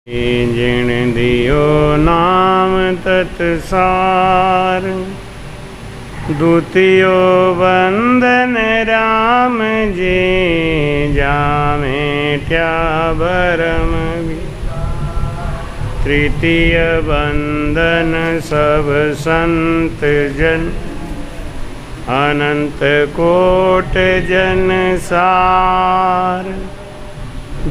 जिण दियो नाम तत्सार, द्वितीयो बंधन राम जी, जामेट्या भरम भी। तृतीय बंधन सब संत जन, अनंत कोट जन सार।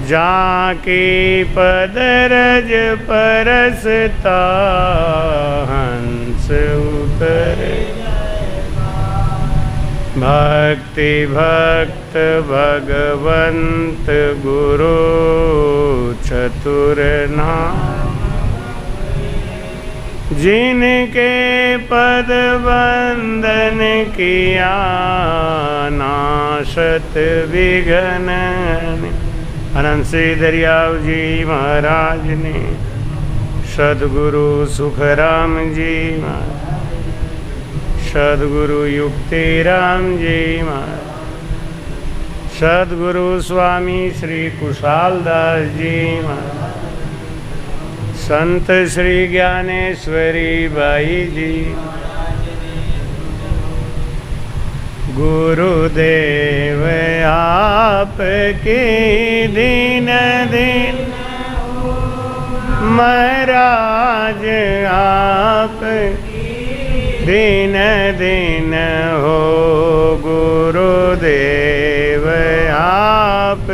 जाके पदरज परसता, हंस उतरे। भक्ति भक्त भगवंत गुरु, चतुर नाम। जिनके पद वंदन किया, नाशत विघ्न। अनंत श्री दरियाव जी महाराज ने, सदगुरु सुखराम जी महाराज, सदगुरु युक्तिराम जी महाराज, सदगुरु स्वामी श्री कुशालदास जी महाराज, संत श्री ज्ञानेश्वरी बाई जी, गुरुदेव आपके दीन दिन, महाराज आप दीन दिन हो। गुरुदेव आप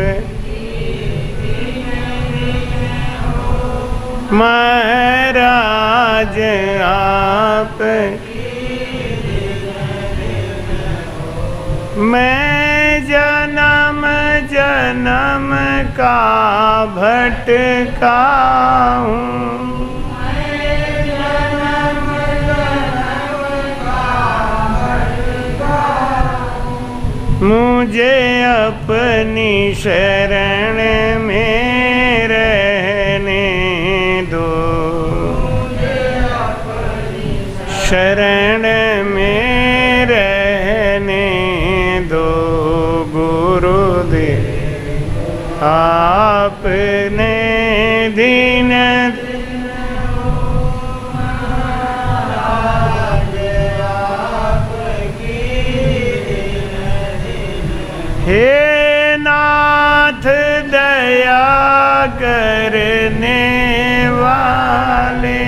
महाराज आप। मैं जन्म जन्म का भटका हूँ, मुझे अपनी शरण में रहने दो, शरण में रहने दो। गुरुदेव आपने दीन हे नाथ दया करने वाले,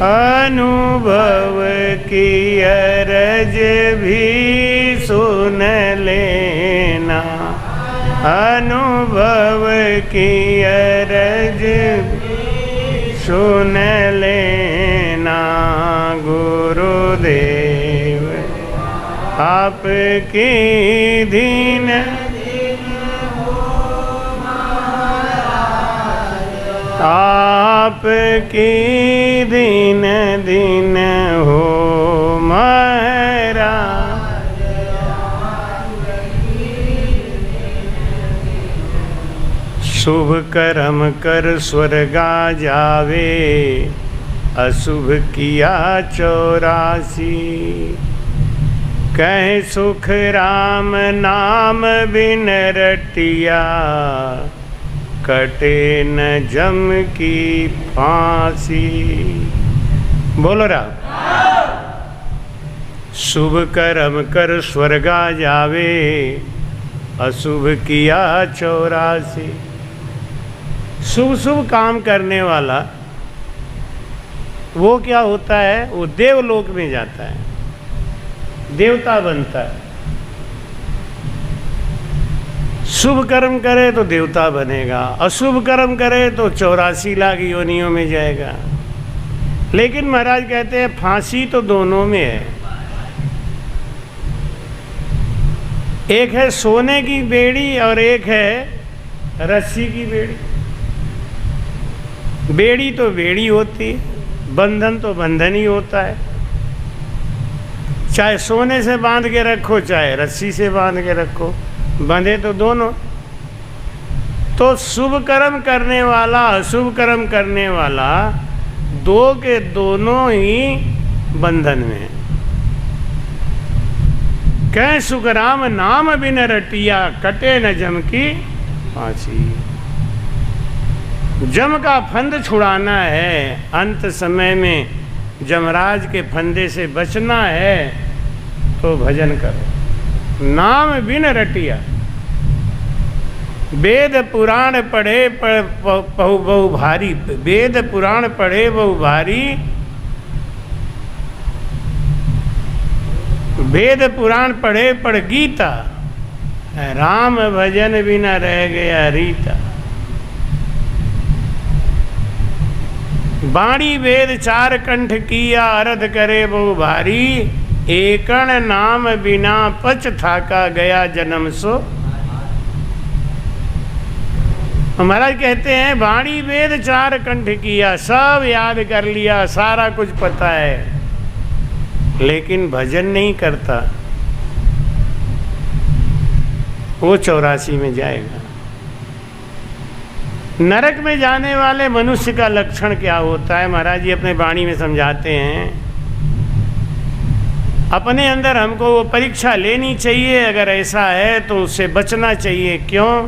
अनुभव की अरज भी सुन लेना, अनुभव की अरज सुन लेना। गुरुदेव आपकी दीन, आपकी दीन दीन हो महाराज। शुभ कर्म कर स्वर्गा जावे, अशुभ किया 84। कह सुख राम नाम बिन रटिया, कटे न जम की फांसी। बोलो राम। शुभ कर्म कर स्वर्गा जावे, अशुभ किया 84। शुभ शुभ काम करने वाला वो क्या होता है, वो देवलोक में जाता है, देवता बनता है। शुभ कर्म करे तो देवता बनेगा, अशुभ कर्म करे तो 84 लाख योनियों में जाएगा। लेकिन महाराज कहते हैं फांसी तो दोनों में है। एक है सोने की बेड़ी और एक है रस्सी की बेड़ी। बेड़ी तो बेड़ी होती है, बंधन तो बंधन ही होता है। चाहे सोने से बांध के रखो, चाहे रस्सी से बांध के रखो, बंधे तो दोनों। तो शुभ कर्म करने वाला, अशुभ कर्म करने वाला, दो के दोनों ही बंधन में है। कह सुख राम नाम बिन रटिया, कटे न जम की फांसी। जम का फंद छुड़ाना है, अंत समय में जमराज के फंदे से बचना है तो भजन करो। नाम बिन रटिया, वेद पुराण पढ़े बहु भारी, वेद पुराण पढ़े बहु भारी, वेद पुराण पढ़े पढ़ गीता, राम भजन बिना रह गया रीता। बाणी वेद चार कंठ किया, अरध करे बहु भारी, एकण नाम बिना पच थाका गया जन्म सो। महाराज कहते हैं बाणी वेद चार कंठ किया, सब याद कर लिया, सारा कुछ पता है, लेकिन भजन नहीं करता, वो 84 में जाएगा। नरक में जाने वाले मनुष्य का लक्षण क्या होता है, महाराज जी अपने वाणी में समझाते हैं। अपने अंदर हमको वो परीक्षा लेनी चाहिए, अगर ऐसा है तो उससे बचना चाहिए। क्यों?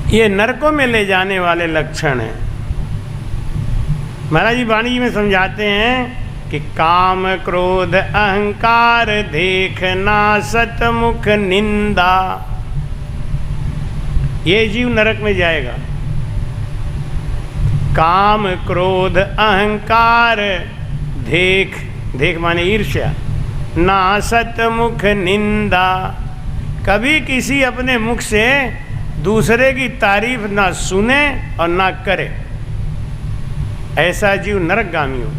ये नरकों में ले जाने वाले लक्षण हैं। महाराज जी वाणी में समझाते हैं कि काम क्रोध अहंकार देखना सतमुख निंदा, ये जीव नरक में जाएगा। काम क्रोध अहंकार देख, देख माने ईर्ष्या, ना सतमुख निंदा, कभी किसी अपने मुख से दूसरे की तारीफ ना सुने और ना करे, ऐसा जीव नरकगामी हो।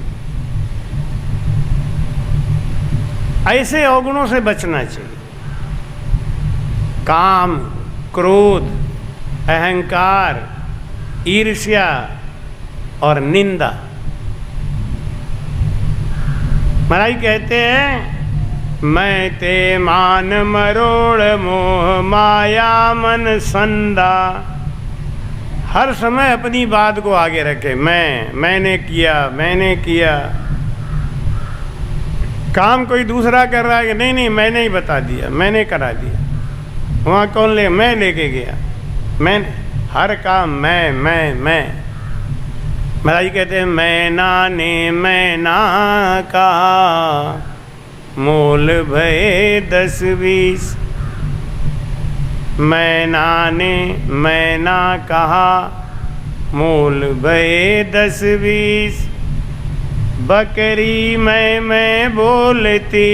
ऐसे अवगुणों से बचना चाहिए। काम क्रोध अहंकार ईर्ष्या और निंदा। महाराज कहते हैं मैं ते मान मरोड़ मोह माया मन संदा। हर समय अपनी बात को आगे रखे, मैंने किया। काम कोई दूसरा कर रहा है कि नहीं मैंने ही बता दिया, मैंने करा दिया, वहाँ कौन ले, मैं लेके गया, मैंने, हर काम मैं। महाराज कहते हैं मैं ना कहा मोल भये 10-20। मैं ना कहा मोल भये 10-20। बकरी मैं बोलती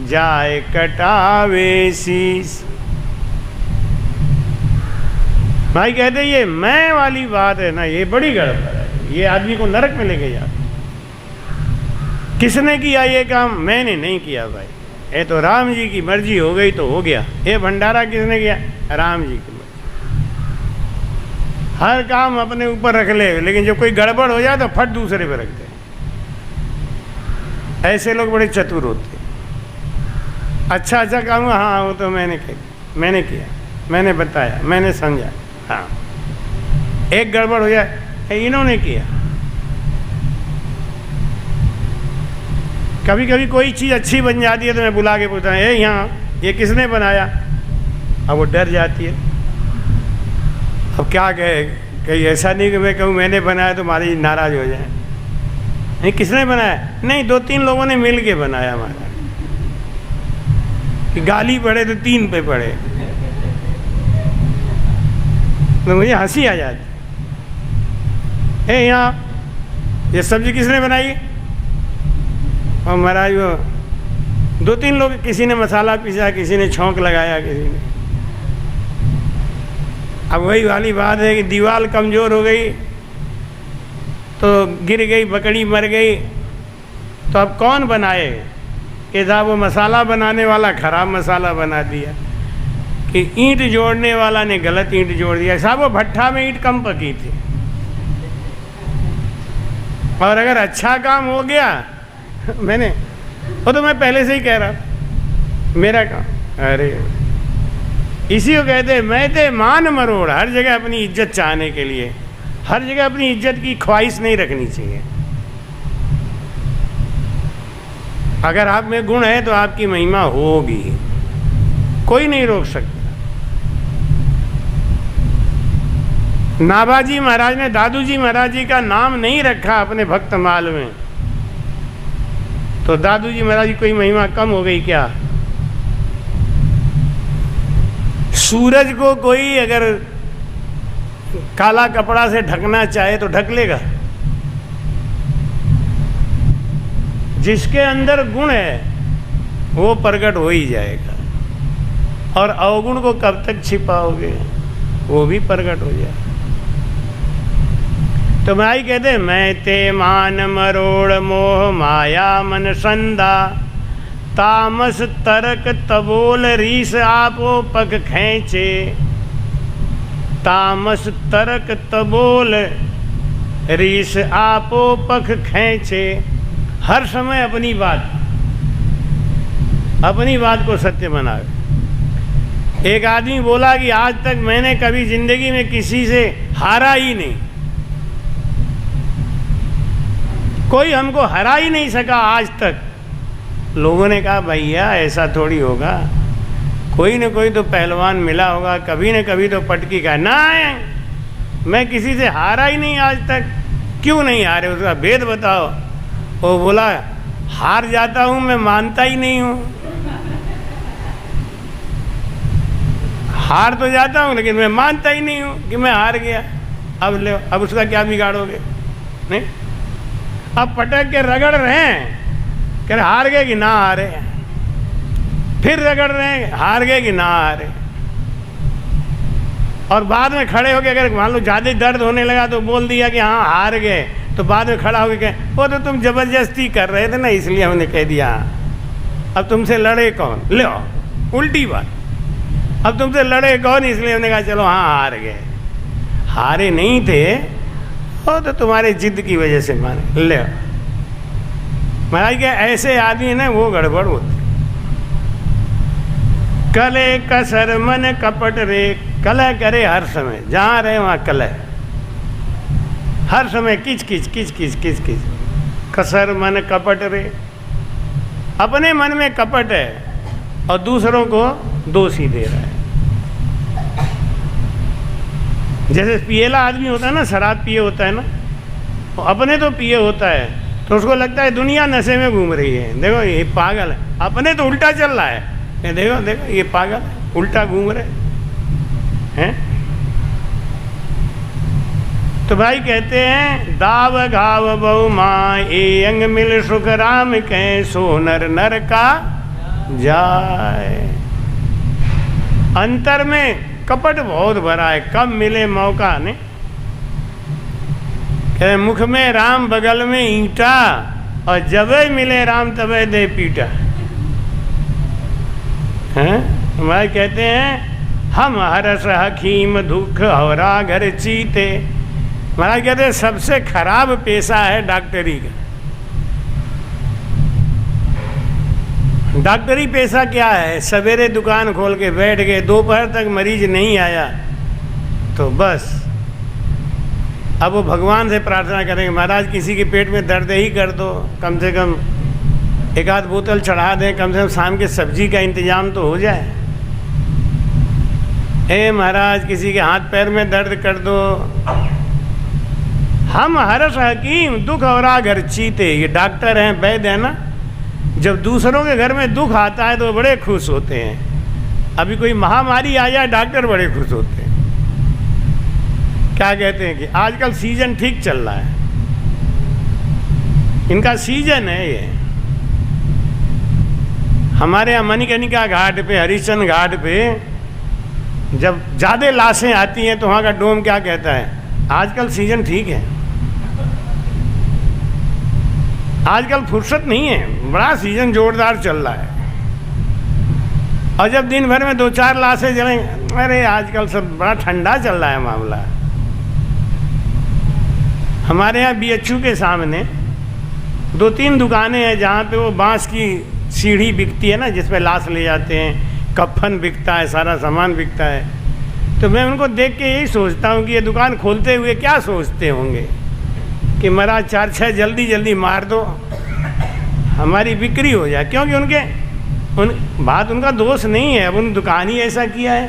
जाए कटावे शीस। भाई कहते ये मैं वाली बात है ना, ये बड़ी गड़बड़ है, ये आदमी को नरक में लेके जाता। किसने किया ये काम? मैंने नहीं किया भाई, ये तो राम जी की मर्जी हो गई तो हो गया। ये भंडारा किसने किया? राम जी की मर्जी। हर काम अपने ऊपर रख ले, लेकिन जब कोई गड़बड़ हो जाए तो फट दूसरे पे रख दे। ऐसे लोग बड़े चतुर होते हैं। अच्छा काम, हाँ वो तो मैंने किया, मैंने बताया, मैंने समझा। हाँ, एक गड़बड़ हो जाए इन्होंने किया। कभी कभी कोई चीज़ अच्छी बन जाती है तो मैं बुला के पूछता हूँ यहाँ ये किसने बनाया? अब वो डर जाती है। अब क्या कहे, कहीं ऐसा नहीं कि मैं कहूँ मैंने बनाया तो हमारी नाराज़ हो जाए। नहीं, किसने बनाया? नहीं, 2-3 लोगों ने मिल के बनाया हमारा। गाली पड़े तो 3 पे पड़े, तो मुझे हंसी आ जाती है। यहाँ ये सब्जी किसने बनाई? और महाराज वो 2-3 लोग, किसी ने मसाला पीसा, किसी ने छौंक लगाया, किसी ने। अब वही वाली बात है कि दीवार कमज़ोर हो गई तो गिर गई, बकरी मर गई, तो अब कौन बनाए? कि साहब वो मसाला बनाने वाला खराब मसाला बना दिया, कि ईंट जोड़ने वाला ने गलत ईंट जोड़ दिया। साहब वो भट्ठा में ईंट कम पकी थी, और अगर अच्छा काम हो गया वो तो मैं पहले से ही कह रहा मेरा काम। अरे इसी को कहते हैं मैं ते मान मरोड़। हर जगह अपनी इज्जत चाहने के लिए, हर जगह अपनी इज्जत की ख्वाहिश नहीं रखनी चाहिए। अगर आप में गुण है तो आपकी महिमा होगी, कोई नहीं रोक सकता। नाभाजी महाराज ने दादूजी महाराज जी का नाम नहीं रखा अपने भक्त माल में, तो दादूजी महाराज की कोई महिमा कम हो गई क्या? सूरज को कोई अगर काला कपड़ा से ढकना चाहे तो ढक लेगा? जिसके अंदर गुण है वो प्रकट हो ही जाएगा, और अवगुण को कब तक छिपाओगे, वो भी प्रकट हो जाएगा। तो भाई कहते मैं ते मान मरोड़ मोह माया मन संदा, तामस तरक तबोल रीस आपो पग खींचे, तामस तरक तबोल रीस आपो पग खींचे। हर समय अपनी बात को सत्य बनावे। एक आदमी बोला कि आज तक मैंने कभी जिंदगी में किसी से हारा ही नहीं, कोई हमको हरा ही नहीं सका आज तक। लोगों ने कहा भैया ऐसा थोड़ी होगा, कोई न कोई तो पहलवान मिला होगा, कभी न कभी तो पटकी का। ना, मैं किसी से हारा ही नहीं आज तक। क्यों नहीं हारे, उसका भेद बताओ। वो बोला हार जाता हूं, मैं मानता ही नहीं हूं। हार तो जाता हूं लेकिन मैं मानता ही नहीं हूं कि मैं हार गया। अब ले, अब उसका क्या बिगाड़ोगे? नहीं, अब पटक के रगड़ रहे हैं, कह रहे हार गए कि ना हारे, फिर रगड़ रहे हैं हार गए कि ना हारे। और बाद में खड़े होकर अगर मान लो ज़्यादा दर्द होने लगा तो बोल दिया कि हाँ हार गए, तो बाद में खड़ा होकर कहे वो तो तुम जबरदस्ती कर रहे थे ना, इसलिए हमने कह दिया। अब तुमसे लड़े कौन? ले उल्टी बात, अब तुमसे लड़े कौन, इसलिए हमने कहा चलो हाँ हार गए। हारे नहीं थे, वो तो तुम्हारे जिद की वजह से माने। ले महाराज के ऐसे आदमी ने वो गड़बड़ होती। कले कसर मन कपट रे, कलह करे हर समय, जहाँ रहे वहाँ कलह, हर समय किच किच किच किच किच किच। कसर मन कपट रे, अपने मन में कपट है और दूसरों को दोषी दे रहा है। जैसे पिएला आदमी होता है ना, शराब पिए होता है ना, तो अपने तो पिए होता है तो उसको लगता है दुनिया नशे में घूम रही है, देखो ये पागल है। अपने तो उल्टा चल रहा है, ये देखो देखो ये पागल उल्टा घूम रहे हैं। तो भाई कहते हैं दाव घाव बहु माँ ए अंग मिल सुख राम कह, सो नर नर का जाए। अंतर में कपट बहुत भरा है, कब मिले मौका ने। कहे मुख में राम बगल में ईंटा, और जबे मिले राम तबे दे पीटा। हैं हमारे कहते हैं हम हरस हकीम दुख हौरा घर चीते। महाराज कहते हैं सबसे खराब पेशा है डॉक्टरी का। डॉक्टरी पेशा क्या है? सवेरे दुकान खोल के बैठ गए, दोपहर तक मरीज नहीं आया तो बस अब वो भगवान से प्रार्थना करेंगे महाराज किसी के पेट में दर्द ही कर दो, कम से कम एक आध बोतल चढ़ा दें, कम से कम शाम के सब्जी का इंतजाम तो हो जाए। हे महाराज किसी के हाथ पैर में दर्द कर दो। हम हरस हकीम दुख और घर चीते, ये डॉक्टर हैं, वैद्य है ना। जब दूसरों के घर में दुख आता है तो बड़े खुश होते हैं। अभी कोई महामारी आ जाए डॉक्टर बड़े खुश होते हैं। क्या कहते हैं कि आजकल सीजन ठीक चल रहा है, इनका सीजन है ये। हमारे यहाँ मणिकर्णिका घाट पे, हरिश्चंद्र घाट पे जब ज़्यादा लाशें आती हैं तो वहाँ का डोम क्या कहता है? आजकल सीजन ठीक है, आजकल फुर्सत नहीं है, बड़ा सीजन जोरदार चल रहा है। और जब दिन भर में 2-4 लाशें जलें, अरे आजकल सब बड़ा ठंडा चल रहा है मामला। हमारे यहाँ BHU के सामने 2-3 दुकानें हैं जहाँ पे वो बांस की सीढ़ी बिकती है ना, जिस पे लाश ले जाते हैं, कफन बिकता है, सारा सामान बिकता है। तो मैं उनको देख के यही सोचता हूँ कि ये दुकान खोलते हुए क्या सोचते होंगे कि महाराज 4-6 जल्दी जल्दी मार दो, हमारी बिक्री हो जाए, क्योंकि बात उनका दोष नहीं है, अब उन दुकान ही ऐसा किया है।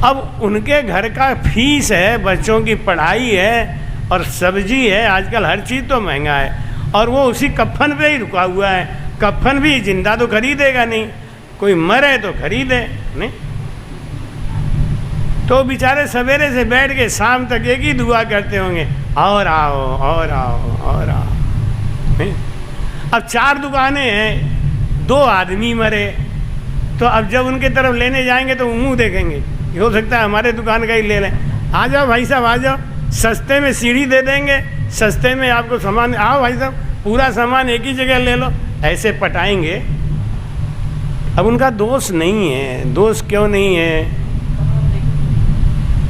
अब उनके घर का फीस है, बच्चों की पढ़ाई है और सब्जी है, आजकल हर चीज़ तो महंगा है, और वो उसी कफन पे ही रुका हुआ है। कफन भी जिंदा तो खरीदेगा नहीं, कोई मरे तो खरीदे नहीं। तो बेचारे सवेरे से बैठ के शाम तक एक ही दुआ करते होंगे, और आओ और आओ और आओ। नहीं? अब 4 दुकानें हैं, 2 आदमी मरे, तो अब जब उनके तरफ लेने जाएंगे तो मुंह देखेंगे, हो सकता है हमारे दुकान का ही ले लें। आ जाओ भाई साहब आ जाओ, सस्ते में सीढ़ी दे देंगे, सस्ते में आपको सामान, आओ भाई साहब पूरा सामान एक ही जगह ले लो, ऐसे पटाएंगे। अब उनका दोष नहीं है। दोष क्यों नहीं है?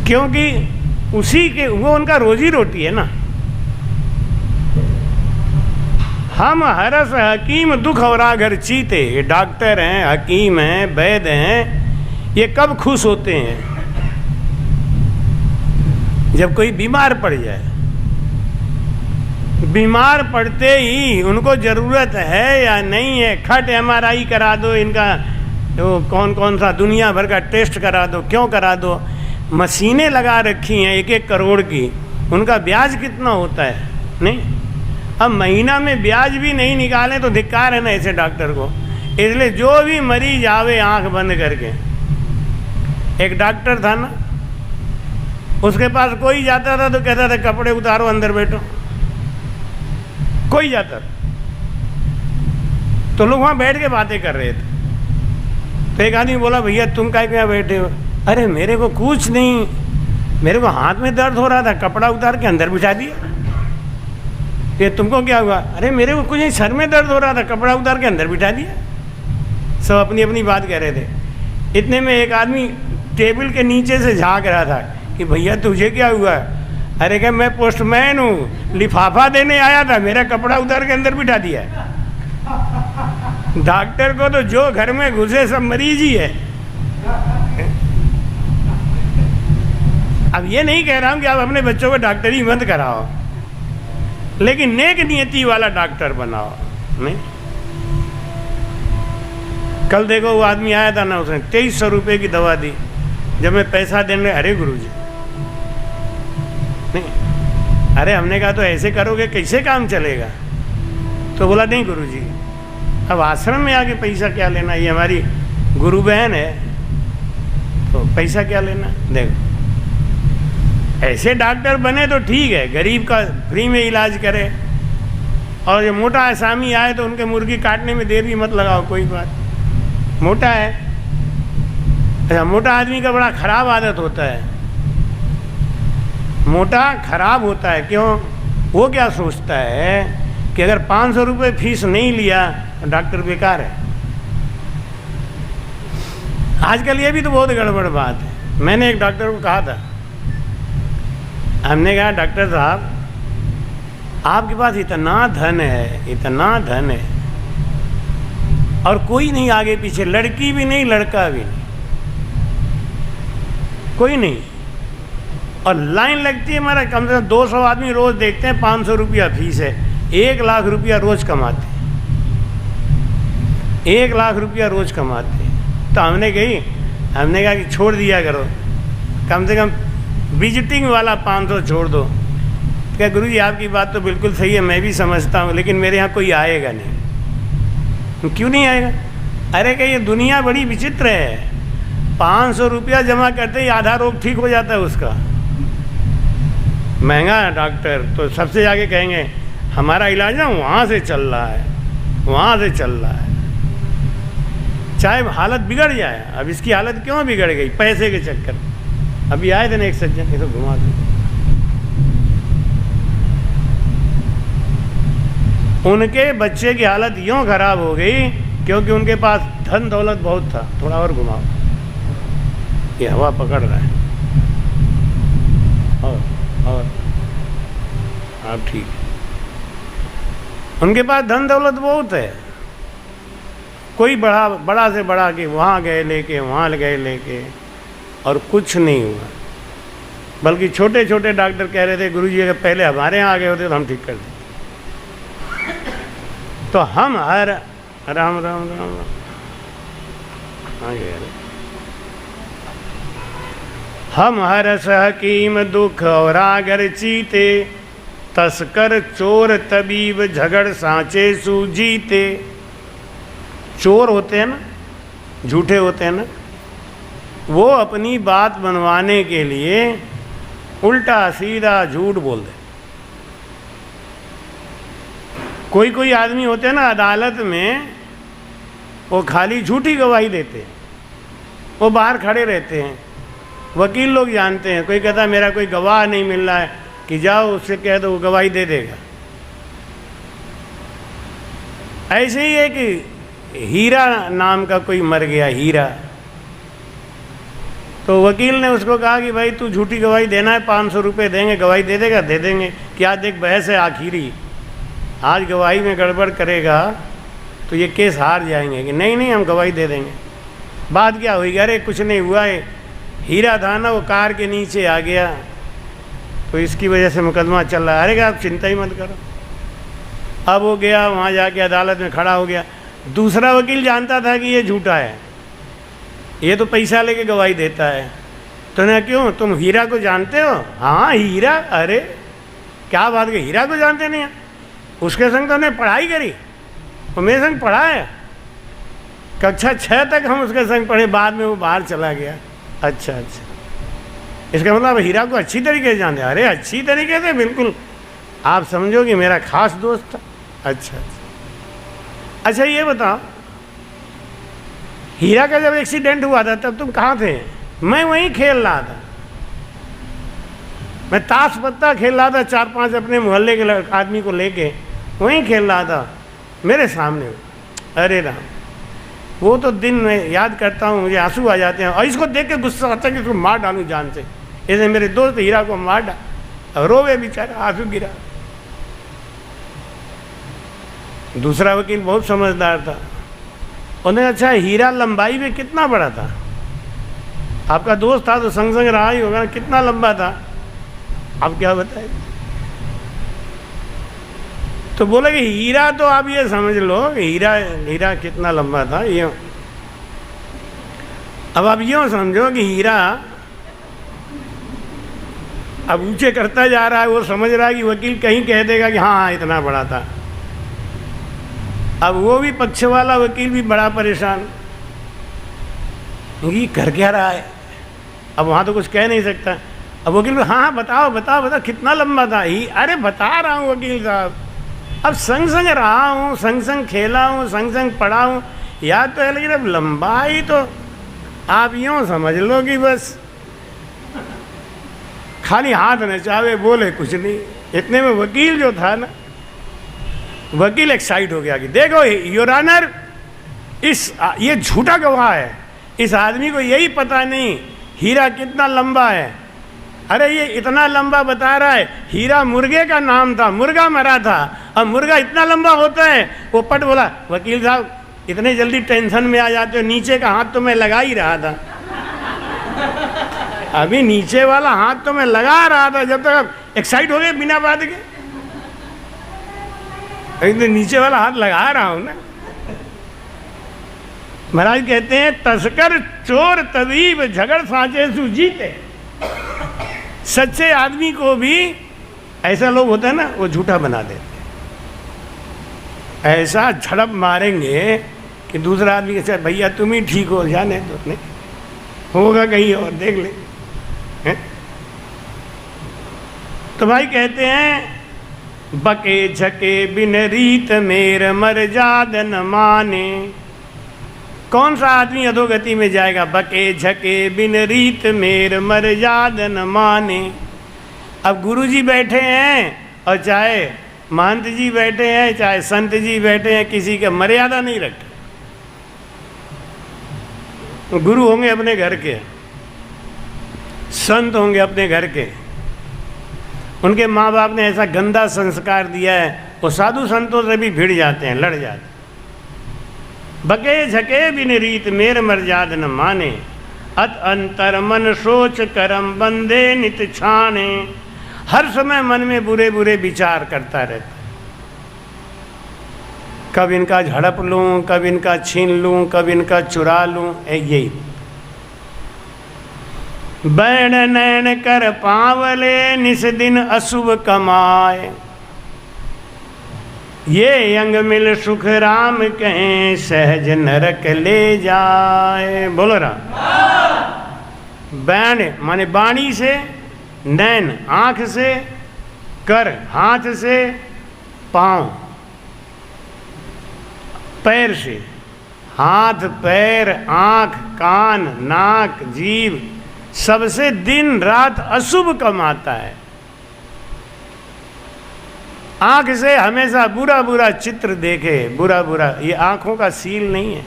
क्योंकि उसी के वो उनका रोजी रोटी है ना। हम हरस हकीम दुख और अगर चीते, ये डॉक्टर हैं, हकीम हैं, वैद्य हैं, ये कब खुश होते हैं? जब कोई बीमार पड़ जाए। बीमार पड़ते ही उनको ज़रूरत है या नहीं है, खट MRI करा दो, इनका वो कौन सा दुनिया भर का टेस्ट करा दो, क्यों करा दो? मशीनें लगा रखी हैं 1-1 करोड़ की, उनका ब्याज कितना होता है? नहीं, अब महीना में ब्याज भी नहीं निकालें तो धिक्कार है ना ऐसे डॉक्टर को। इसलिए जो भी मरीज आवे आंख बंद करके। एक डॉक्टर था ना, उसके पास कोई जाता था तो कहता था कपड़े उतारो अंदर बैठो, कोई जाता था तो लोग वहाँ बैठ के बातें कर रहे थे। तो एक आदमी बोला, भैया तुम काहे यहाँ बैठे हो? अरे मेरे को कुछ नहीं, मेरे को हाथ में दर्द हो रहा था, कपड़ा उतार के अंदर बिठा दिया। ये तुमको क्या हुआ? अरे मेरे को कुछ नहीं, सर में दर्द हो रहा था, कपड़ा उतार के अंदर बिठा दिया। सब अपनी अपनी बात कह रहे थे। इतने में एक आदमी टेबल के नीचे से झांक रहा था कि भैया तुझे क्या हुआ? अरे क्या मैं पोस्टमैन हूँ, लिफाफा देने आया था, मेरा कपड़ा उतार के अंदर बिठा दिया। डॉक्टर को तो जो घर में घुसे सब मरीज ही है। अब ये नहीं कह रहा हूँ कि आप अपने बच्चों को डॉक्टरी मत कराओ, लेकिन नेक नियति वाला डॉक्टर बनाओ। नहीं, कल देखो वो आदमी आया था ना, उसने 2300 रुपये की दवा दी। जब मैं पैसा देने, अरे गुरुजी नहीं, अरे हमने कहा तो ऐसे करोगे कैसे काम चलेगा? तो बोला नहीं गुरुजी, अब आश्रम में आके पैसा क्या लेना, ये हमारी गुरु बहन है तो पैसा क्या लेना। देखो ऐसे डॉक्टर बने तो ठीक है, गरीब का फ्री में इलाज करे, और जो मोटा आसामी आए तो उनके मुर्गी काटने में देर भी मत लगाओ, कोई बात। मोटा है, अच्छा मोटा आदमी का बड़ा खराब आदत होता है, मोटा खराब होता है। क्यों? वो क्या सोचता है कि अगर 500 रुपये फीस नहीं लिया तो डॉक्टर बेकार है। आजकल ये भी तो बहुत गड़बड़ बात है। मैंने एक डॉक्टर को कहा था, हमने कहा डॉक्टर साहब आपके पास इतना धन है, इतना धन है, और कोई नहीं आगे पीछे, लड़की भी नहीं लड़का भी नहीं, कोई नहीं, और लाइन लगती है हमारा कम से कम 200 आदमी रोज देखते हैं, 500 रुपया फीस है, 1 लाख रुपया रोज कमाते हैं, 1 लाख रुपया रोज कमाते हैं। तो हमने कहा कि छोड़ दिया करो, कम से कम विजिटिंग वाला 500 छोड़ दो। क्या गुरुजी आपकी बात तो बिल्कुल सही है, मैं भी समझता हूँ, लेकिन मेरे यहाँ कोई आएगा नहीं। क्यों नहीं आएगा? अरे क्या ये दुनिया बड़ी विचित्र है, 500 रुपया जमा करते ही आधा रोग ठीक हो जाता है उसका। महंगा है डॉक्टर तो सबसे आगे कहेंगे हमारा इलाज ना वहाँ से चल रहा है, वहाँ से चल रहा है, चाहे हालत बिगड़ जाए। अब इसकी हालत क्यों बिगड़ गई? पैसे के चक्कर। अभी आए थे ना एक सज्जन, ये तो घुमा दो, उनके बच्चे की हालत यूँ खराब हो गई क्योंकि उनके पास धन दौलत बहुत था। थोड़ा और घुमाओ, ये हवा पकड़ रहा है, और आप ठीक है। उनके पास धन दौलत बहुत है, कोई बड़ा से बड़ा के वहाँ गए लेके, वहाँ गए लेके, और कुछ नहीं हुआ। बल्कि छोटे छोटे डॉक्टर कह रहे थे गुरुजी अगर पहले हमारे यहाँ आ गए होते तो हम ठीक कर देते। तो हम हर राम राम राम हम हरस हकीम दुख और आगर चीते, तस्कर चोर तबीब झगड़ सांचे सूजीते। चोर होते हैं ना, झूठे होते हैं ना, वो अपनी बात बनवाने के लिए उल्टा सीधा झूठ बोल दे। कोई कोई आदमी होते हैं ना अदालत में, वो खाली झूठी गवाही देते हैं, वो बाहर खड़े रहते हैं, वकील लोग जानते हैं। कोई कहता है मेरा कोई गवाह नहीं मिल रहा है, कि जाओ उससे कह दो, वो गवाही दे देगा। ऐसे ही एक हीरा नाम का कोई मर गया, हीरा। तो वकील ने उसको कहा कि भाई तू झूठी गवाही देना है, 500 रुपये देंगे, गवाही दे देगा? दे देंगे। क्या देख बहस है आखिरी, आज गवाही में गड़बड़ करेगा तो ये केस हार जाएंगे। कि नहीं नहीं हम गवाही दे देंगे। बात क्या हुई? अरे कुछ नहीं हुआ है, हीरा था ना वो कार के नीचे आ गया, तो इसकी वजह से मुकदमा चल रहा है। अरे क्या आप चिंता ही मत करो। अब वो गया वहाँ जाके अदालत में खड़ा हो गया। दूसरा वकील जानता था कि ये झूठा है, ये तो पैसा लेके गवाही देता है। तो ने क्यों, तुम हीरा को जानते हो? हाँ हीरा, अरे क्या बात है, हीरा को जानते नहीं हैं? उसके संग तो हमने पढ़ाई करी, वो मेरे संग पढ़ा है, कक्षा 6 तक हम उसके संग पढ़े, बाद में वो बाहर चला गया। अच्छा अच्छा, इसका मतलब हीरा को अच्छी तरीके से जानते? अरे अच्छी तरीके से, बिल्कुल, आप समझो कि मेरा खास दोस्त था। अच्छा अच्छा अच्छा, ये बताओ हीरा का जब एक्सीडेंट हुआ था तब तुम कहाँ थे? मैं वहीं खेल रहा था, मैं ताश पत्ता खेल रहा था, 4-5 अपने मोहल्ले के आदमी को लेके वहीं खेल रहा था, मेरे सामने। अरे राम, वो तो दिन में याद करता हूँ मुझे आंसू आ जाते हैं, और इसको देख के गुस्सा आता है कि इसको मार डालूं जान से। ऐसे मेरे दोस्त हीरा को मार डाल, रोवे बेचारा, आंसू गिरा। दूसरा वकील बहुत समझदार था, उन्हें अच्छा हीरा लंबाई में कितना बड़ा था? आपका दोस्त था तो संग संग रहा ही होगा, कितना लंबा था? आप क्या बताए? तो बोले कि हीरा तो आप ये समझ लो हीरा कितना लंबा था। ये अब आप यूँ समझो कि हीरा अब ऊंचे करता जा रहा है, वो समझ रहा है कि वकील कहीं कह देगा कि हाँ इतना बड़ा था। अब वो भी पक्ष वाला वकील भी बड़ा परेशान, ये कर क्या रहा है? अब वहाँ तो कुछ कह नहीं सकता। अब वकील हाँ हाँ बताओ बताओ बताओ कितना लंबा था? ही अरे बता रहा हूँ वकील साहब, अब संग संग रहा हूँ, संग संग खेला हूँ, संग संग पढ़ा हूँ, याद तो है, लेकिन अब लंबाई तो आप यूँ समझ लो कि बस खाली हाथ नचावे, बोले कुछ नहीं। इतने में वकील जो था ना, वकील एक्साइट हो गया कि देखो योर ऑनर, ये झूठा गवाह है, इस आदमी को यही पता नहीं हीरा कितना लंबा है। अरे ये इतना लंबा बता रहा है, हीरा मुर्गे का नाम था, मुर्गा मरा था, अब मुर्गा इतना लंबा होता है? वो पट बोला वकील साहब इतने जल्दी टेंशन में आ जाते हो, नीचे का हाथ तो मैं लगा ही रहा था, अभी नीचे वाला हाथ तो मैं लगा रहा था, जब तक एक्साइट हो गए बिना बात के, तो नीचे वाला हाथ लगा रहा हूं ना। महाराज कहते हैं तस्कर चोर तबीब झगड़ सांचे सूजीते। सच्चे आदमी को भी ऐसा लोग होता है ना, वो झूठा बना देते, ऐसा झड़प मारेंगे कि दूसरा आदमी के साथ भैया तुम ही ठीक हो, जाने दो, नहीं होगा कहीं और देख ले है? तो भाई कहते हैं बके झके बिन रीत मेर मर जाद न माने। कौन सा आदमी अधोगति में जाएगा? बके झके बिन रीत मेर मर जाद न माने। अब गुरु जी बैठे हैं और चाहे महंत जी बैठे हैं, चाहे संत जी बैठे हैं, किसी का मर्यादा नहीं रखते। गुरु होंगे अपने घर के, संत होंगे अपने घर के, उनके माँ बाप ने ऐसा गंदा संस्कार दिया है, वो साधु संतों से भी भिड़ जाते हैं, लड़ जाते हैं। बके झके बिन रीत मेर मर्याद न माने, अत अंतर मन सोच करम बंदे नित छाने। हर समय मन में बुरे बुरे विचार करता रहता। कब इनका झड़प लूँ, कब इनका छीन लूँ, कब इनका चुरा लूँ, यही। बैण नैन कर पावले निस दिन अशुभ कमाए, ये अंग मिल सुख राम कहें सहज नरक ले जाए। बोलो राम। बैण माने बाणी से, नैन आँख से, कर हाथ से, पाँव पैर से। हाथ पैर आँख कान नाक जीभ सबसे दिन रात अशुभ कमाता है। आँख से हमेशा बुरा बुरा चित्र देखे, बुरा बुरा, ये आँखों का सील नहीं है।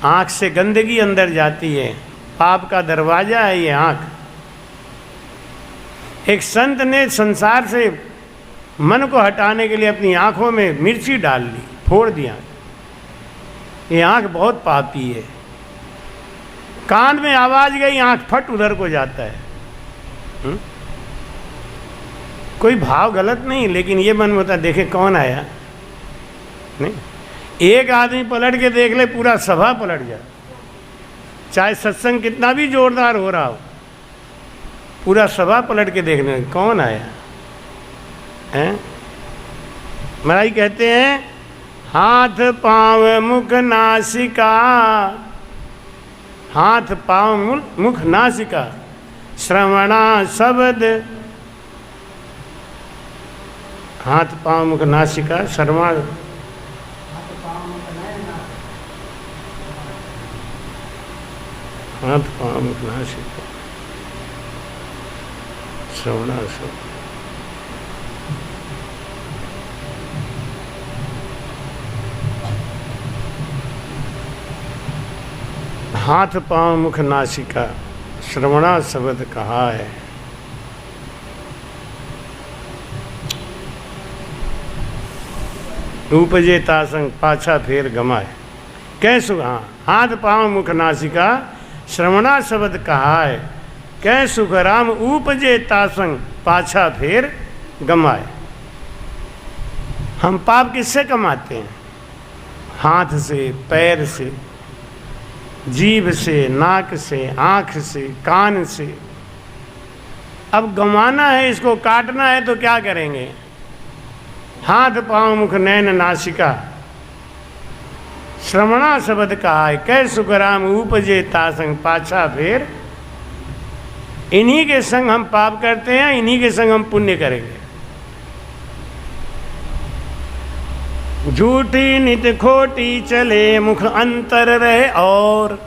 आँख से गंदगी अंदर जाती है, पाप का दरवाजा है ये आँख। एक संत ने संसार से मन को हटाने के लिए अपनी आँखों में मिर्ची डाल ली, फोड़ दिया। ये आँख बहुत पापी है। कान में आवाज गई, आँख फट उधर को जाता है। कोई भाव गलत नहीं, लेकिन ये मन में होता है देखे कौन आया। नहीं, एक आदमी पलट के देख ले, पूरा सभा पलट जाए, चाहे सत्संग कितना भी जोरदार हो रहा हो, पूरा सभा पलट के देखने कौन आया है। महाराज कहते हैं हाथ पांव मुख नासिका, हाथ पांव मुख नासिका, श्रवणा शब्द, हाथ पांव मुख नासिका श्रवण, हाथ पांव मुख नासिका श्रवणा शब्द। हाथ पांव मुख नासिका श्रवणा शब्द कहा है। उपजे तासंग पाछा फेर गमाए, कैसु हाँ हाथ पांव मुख नासिका श्रवणा शब्द कहा है, कै सुख राम उपजे तासंग पाछा फेर गमाए। हम पाप किससे कमाते हैं? हाथ से, पैर से, जीभ से, नाक से, आँख से, कान से। अब गंवाना है, इसको काटना है तो क्या करेंगे? हाथ पांव मुख नैन नासिका श्रवणा शब्द कहा है, कै सुखराम उपजे तासंग पाछा फेर। इन्हीं के संग हम पाप करते हैं, इन्हीं के संग हम पुण्य करेंगे। झूठी नित खोटी चले मुख अंतर रहे, और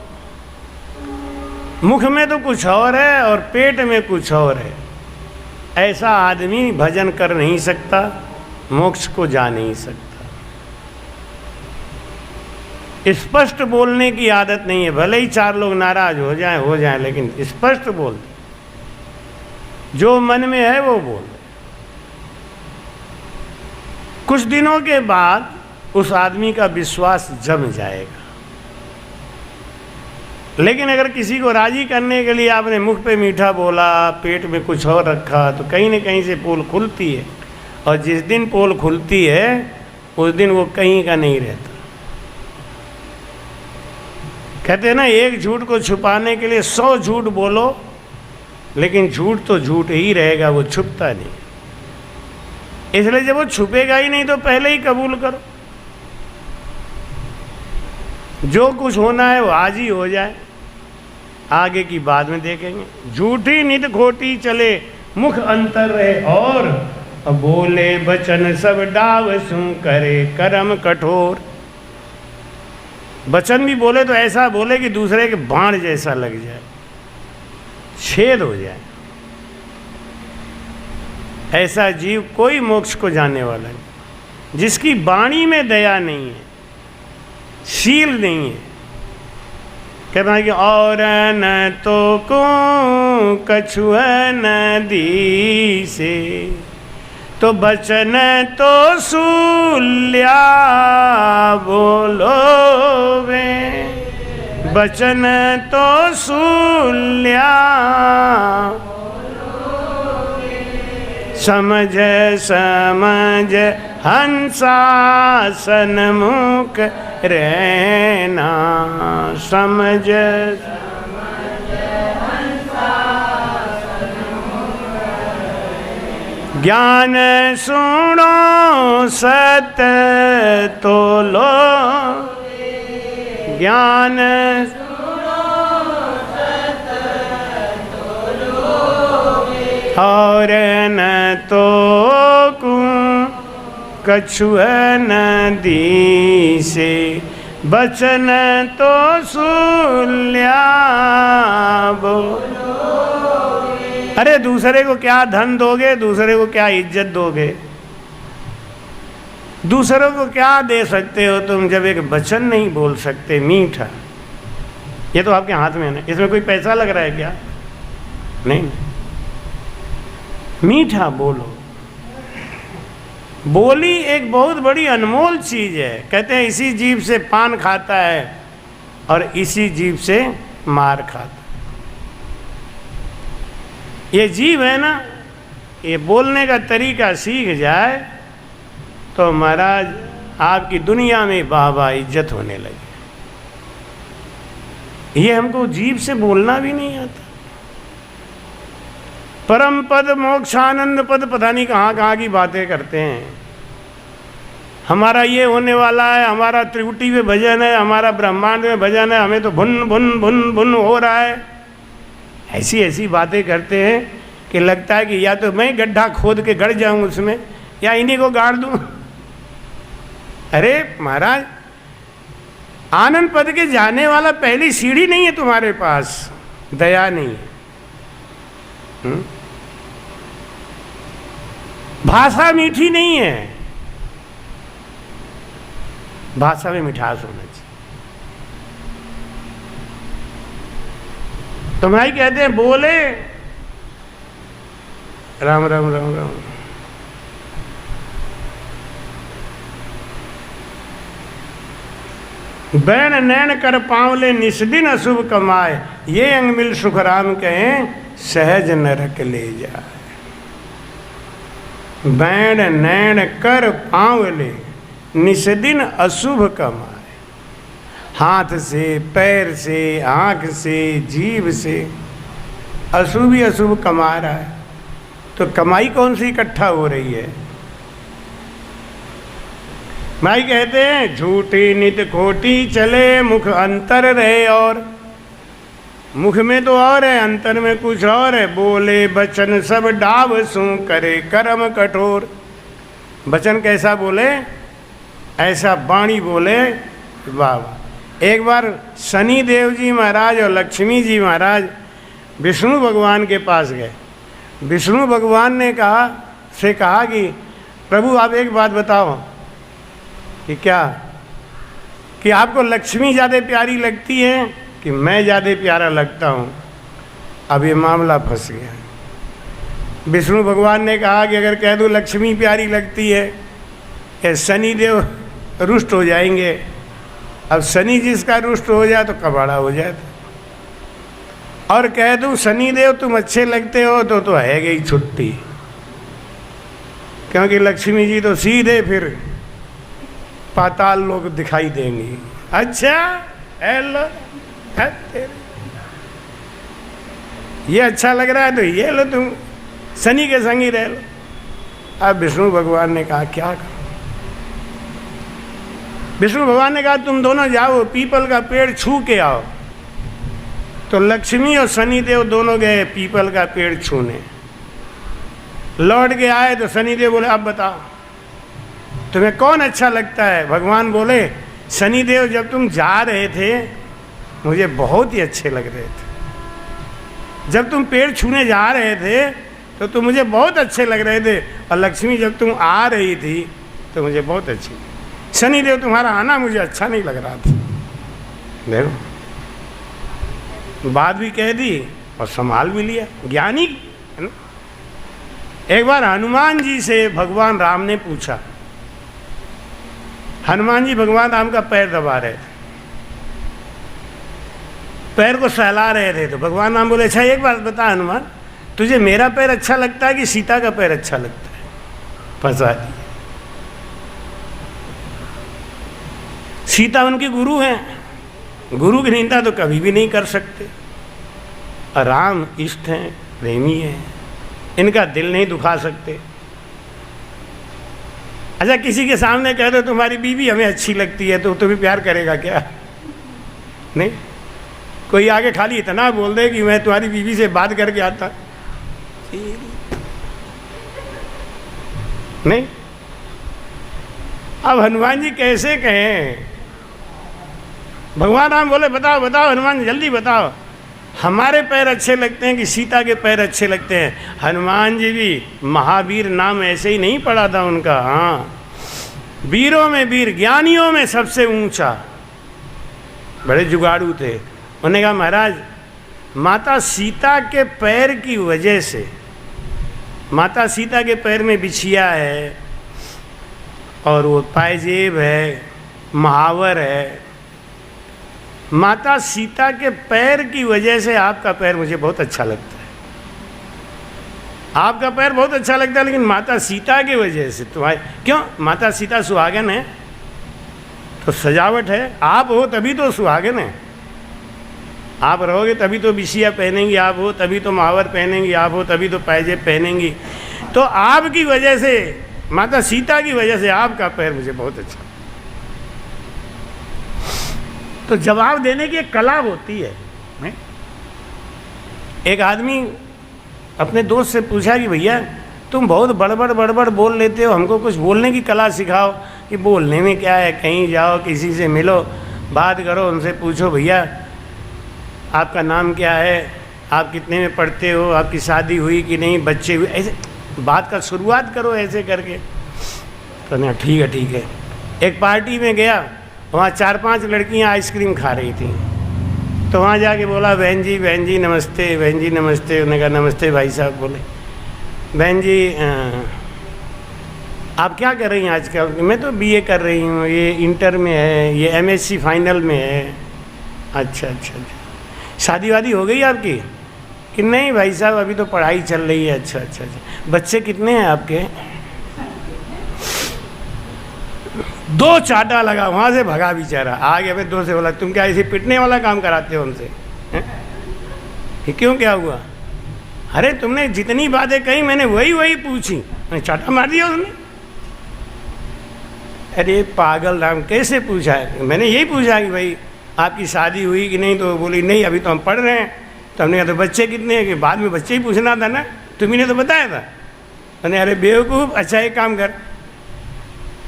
मुख में तो कुछ और है और पेट में कुछ और है। ऐसा आदमी भजन कर नहीं सकता, मोक्ष को जा नहीं सकता। स्पष्ट बोलने की आदत नहीं है, भले ही चार लोग नाराज हो जाएं, लेकिन स्पष्ट बोल, जो मन में है वो बोल। कुछ दिनों के बाद उस आदमी का विश्वास जम जाएगा। लेकिन अगर किसी को राजी करने के लिए आपने मुख पे मीठा बोला, पेट में कुछ और रखा, तो कहीं न कहीं से पोल खुलती है, और जिस दिन पोल खुलती है उस दिन वो कहीं का नहीं रहता। कहते हैं ना, एक झूठ को छुपाने के लिए 100 झूठ बोलो, लेकिन झूठ तो झूठ ही रहेगा, वो छुपता नहीं। इसलिए जब वो छुपेगा ही नहीं तो पहले ही कबूल करो। जो कुछ होना है वो आज ही हो जाए, आगे की बाद में देखेंगे। झूठी नित खोटी चले मुख अंतर रहे, और बोले बचन सब डावसु करे कर्म कठोर। वचन भी बोले तो ऐसा बोले कि दूसरे के बाण जैसा लग जाए, छेद हो जाए। ऐसा जीव कोई मोक्ष को जाने वाला नहीं, जिसकी वाणी में दया नहीं है, शील नहीं है। कहता है कि और न तो को कछु नदी से, तो बचन तो सूल्या बोलो वे, बचन तो सूल्या समझ समझ हंसासन मुख रहना समझ। ज्ञान सुनो सत्य तो लो, ज्ञान और न तो कछुआ नदी से बचन तो सुल्या बोलो। अरे दूसरे को क्या धन दोगे, दूसरे को क्या इज्जत दोगे, दूसरों को क्या दे सकते हो तुम जब एक वचन नहीं बोल सकते मीठा। ये तो आपके हाथ में है ना, इसमें कोई पैसा लग रहा है क्या? नहीं, मीठा बोलो। बोली एक बहुत बड़ी अनमोल चीज है। कहते हैं इसी जीभ से पान खाता है और इसी जीभ से मार खाता। ये जीभ है ना, ये बोलने का तरीका सीख जाए तो महाराज आपकी दुनिया में वाह इज्जत होने लगे। ये हमको जीभ से बोलना भी नहीं आता। परम पद मोक्षानंद पद पता नहीं कहाँ कहाँ की बातें करते हैं। हमारा ये होने वाला है, हमारा त्रिकुटी में भजन है, हमारा ब्रह्मांड में भजन है, हमें तो भुन भुन भुन भुन हो रहा है। ऐसी ऐसी बातें करते हैं कि लगता है कि या तो मैं गड्ढा खोद के गड़ जाऊं उसमें या इन्हीं को गाड़ दूं। अरे महाराज आनंद पद के जाने वाला पहली सीढ़ी नहीं है तुम्हारे पास, दया नहीं है। भाषा मीठी नहीं है, भाषा में मिठास होना चाहिए। तो भाई कहते हैं बोले राम राम राम राम। बैन नैन कर पावले निस्दिन अशुभ कमाए, ये अंग मिल सुखराम कहें सहज नरक ले जाए। बैन नैन कर पावले निस्दिन अशुभ कमाए, हाथ से पैर से आँख से जीभ से अशुभ ही अशुभ कमा रहा है। तो कमाई कौन सी इकट्ठा हो रही है? भाई कहते हैं झूठी नित खोटी चले, मुख अंतर रहे और मुख में तो और है, अंतर में कुछ और है। बोले बचन सब डाव सू करे कर्म कठोर। बचन कैसा बोले? ऐसा वाणी बोले वाह। एक बार शनि देव जी महाराज और लक्ष्मी जी महाराज विष्णु भगवान के पास गए। विष्णु भगवान ने कहा कि प्रभु आप एक बात बताओ कि क्या, कि आपको लक्ष्मी ज़्यादा प्यारी लगती है कि मैं ज़्यादा प्यारा लगता हूँ? अब ये मामला फंस गया। विष्णु भगवान ने कहा कि अगर कह दूँ लक्ष्मी प्यारी लगती है, ये शनि देव रुष्ट हो जाएंगे। अब शनि जिसका रुष्ट हो जाए तो कबाड़ा हो जाए। और कह दूँ शनि देव तुम अच्छे लगते हो तो है गई छुट्टी, क्योंकि लक्ष्मी जी तो सीधे फिर पाताल लोग दिखाई देंगी। अच्छा हेलो, ये अच्छा लग रहा है तो ये लो, तुम शनि के संग ही रह लो। अब विष्णु भगवान ने कहा क्या करो? विष्णु भगवान ने कहा तुम दोनों जाओ पीपल का पेड़ छू के आओ। तो लक्ष्मी और शनि देव दोनों गए पीपल का पेड़ छूने। लौट के आए तो शनि देव बोले अब बताओ तुम्हें कौन अच्छा लगता है? भगवान बोले शनि देव जब तुम जा रहे थे मुझे बहुत ही अच्छे लग रहे थे। जब तुम पेड़ छूने जा रहे थे तो तुम मुझे बहुत अच्छे लग रहे थे। और लक्ष्मी जब तुम आ रही थी तो मुझे बहुत अच्छी। शनि देव तुम्हारा आना मुझे अच्छा नहीं लग रहा था। देखो बात भी कह दी और संभाल भी लिया, ज्ञानी है ना। एक बार हनुमान जी से भगवान राम ने पूछा। हनुमान जी भगवान राम का पैर दबा रहे थे, पैर को सहला रहे थे। तो भगवान राम बोले अच्छा एक बात बता हनुमान, तुझे मेरा पैर अच्छा लगता है कि सीता का पैर अच्छा लगता है? फंसा दिया। सीता उनके गुरु हैं, गुरु की निंदा तो कभी भी नहीं कर सकते। और राम इष्ट हैं, प्रेमी हैं, इनका दिल नहीं दुखा सकते। अच्छा, किसी के सामने कह दो तुम्हारी बीवी हमें अच्छी लगती है, तो तुम्हें प्यार करेगा क्या? नहीं। कोई आगे खाली इतना बोल दे कि मैं तुम्हारी बीवी से बात करके आता, नहीं। अब हनुमान जी कैसे कहें? भगवान राम बोले बताओ बताओ हनुमान जल्दी बताओ, हमारे पैर अच्छे लगते हैं कि सीता के पैर अच्छे लगते हैं? हनुमान जी भी महावीर नाम ऐसे ही नहीं पड़ा था उनका। हाँ, वीरों में वीर, ज्ञानियों में सबसे ऊंचा, बड़े जुगाड़ू थे। उन्होंने कहा महाराज माता सीता के पैर की वजह से, माता सीता के पैर में बिछिया है और वो पायजेब है, महावर है, माता सीता के पैर की वजह से आपका पैर मुझे बहुत अच्छा लगता है। आपका पैर बहुत अच्छा लगता है, लेकिन माता सीता की वजह से तुम्हारे, क्यों? माता सीता सुहागन है तो सजावट है, आप हो तभी तो सुहागन है। आप रहोगे तभी तो बिछिया पहनेंगी, आप हो तभी तो महावर पहनेंगी, आप हो तभी तो पायजेब पहनेंगी। तो आपकी वजह से, माता सीता की वजह से आपका पैर मुझे बहुत अच्छा। तो जवाब देने की एक कला होती है। नहीं? एक आदमी अपने दोस्त से पूछा कि भैया तुम बहुत बड़बड़ बोल लेते हो, हमको कुछ बोलने की कला सिखाओ। कि बोलने में क्या है, कहीं जाओ किसी से मिलो, बात करो, उनसे पूछो भैया आपका नाम क्या है, आप कितने में पढ़ते हो, आपकी शादी हुई कि नहीं, बच्चे हुए, ऐसे बात का शुरुआत करो ऐसे करके। तो ना ठीक है। एक पार्टी में गया, वहाँ 4-5 लड़कियाँ आइसक्रीम खा रही थी। तो वहाँ जाके बोला बहन जी नमस्ते, बहन जी नमस्ते। उन्होंने कहा नमस्ते भाई साहब। बोले बहन जी आप क्या कर रही हैं आजकल? मैं तो बीए कर रही हूँ, ये इंटर में है, ये एमएससी फाइनल में है। अच्छा। शादी वादी हो गई आपकी? कि नहीं भाई साहब अभी तो पढ़ाई चल रही है। अच्छा। बच्चे कितने हैं आपके? 2 चाटा लगा, वहाँ से भगा बेचारा। आगे मैं 2 से बोला तुम क्या ऐसे पिटने वाला काम कराते हो उनसे? क्यों, क्या हुआ? अरे तुमने जितनी बातें कही मैंने वही पूछी, चाटा मार दिया उसने। अरे पागल राम, कैसे पूछा है? मैंने यही पूछा कि भाई आपकी शादी हुई कि नहीं? तो बोली नहीं अभी तो हम पढ़ रहे हैं। तो हमने कहा तो बच्चे कितने हैं? कि बाद में बच्चे ही पूछना था ना, तुम्ही ने तो बताया था। मैंने अरे बेवकूफ़, अच्छा एक काम कर,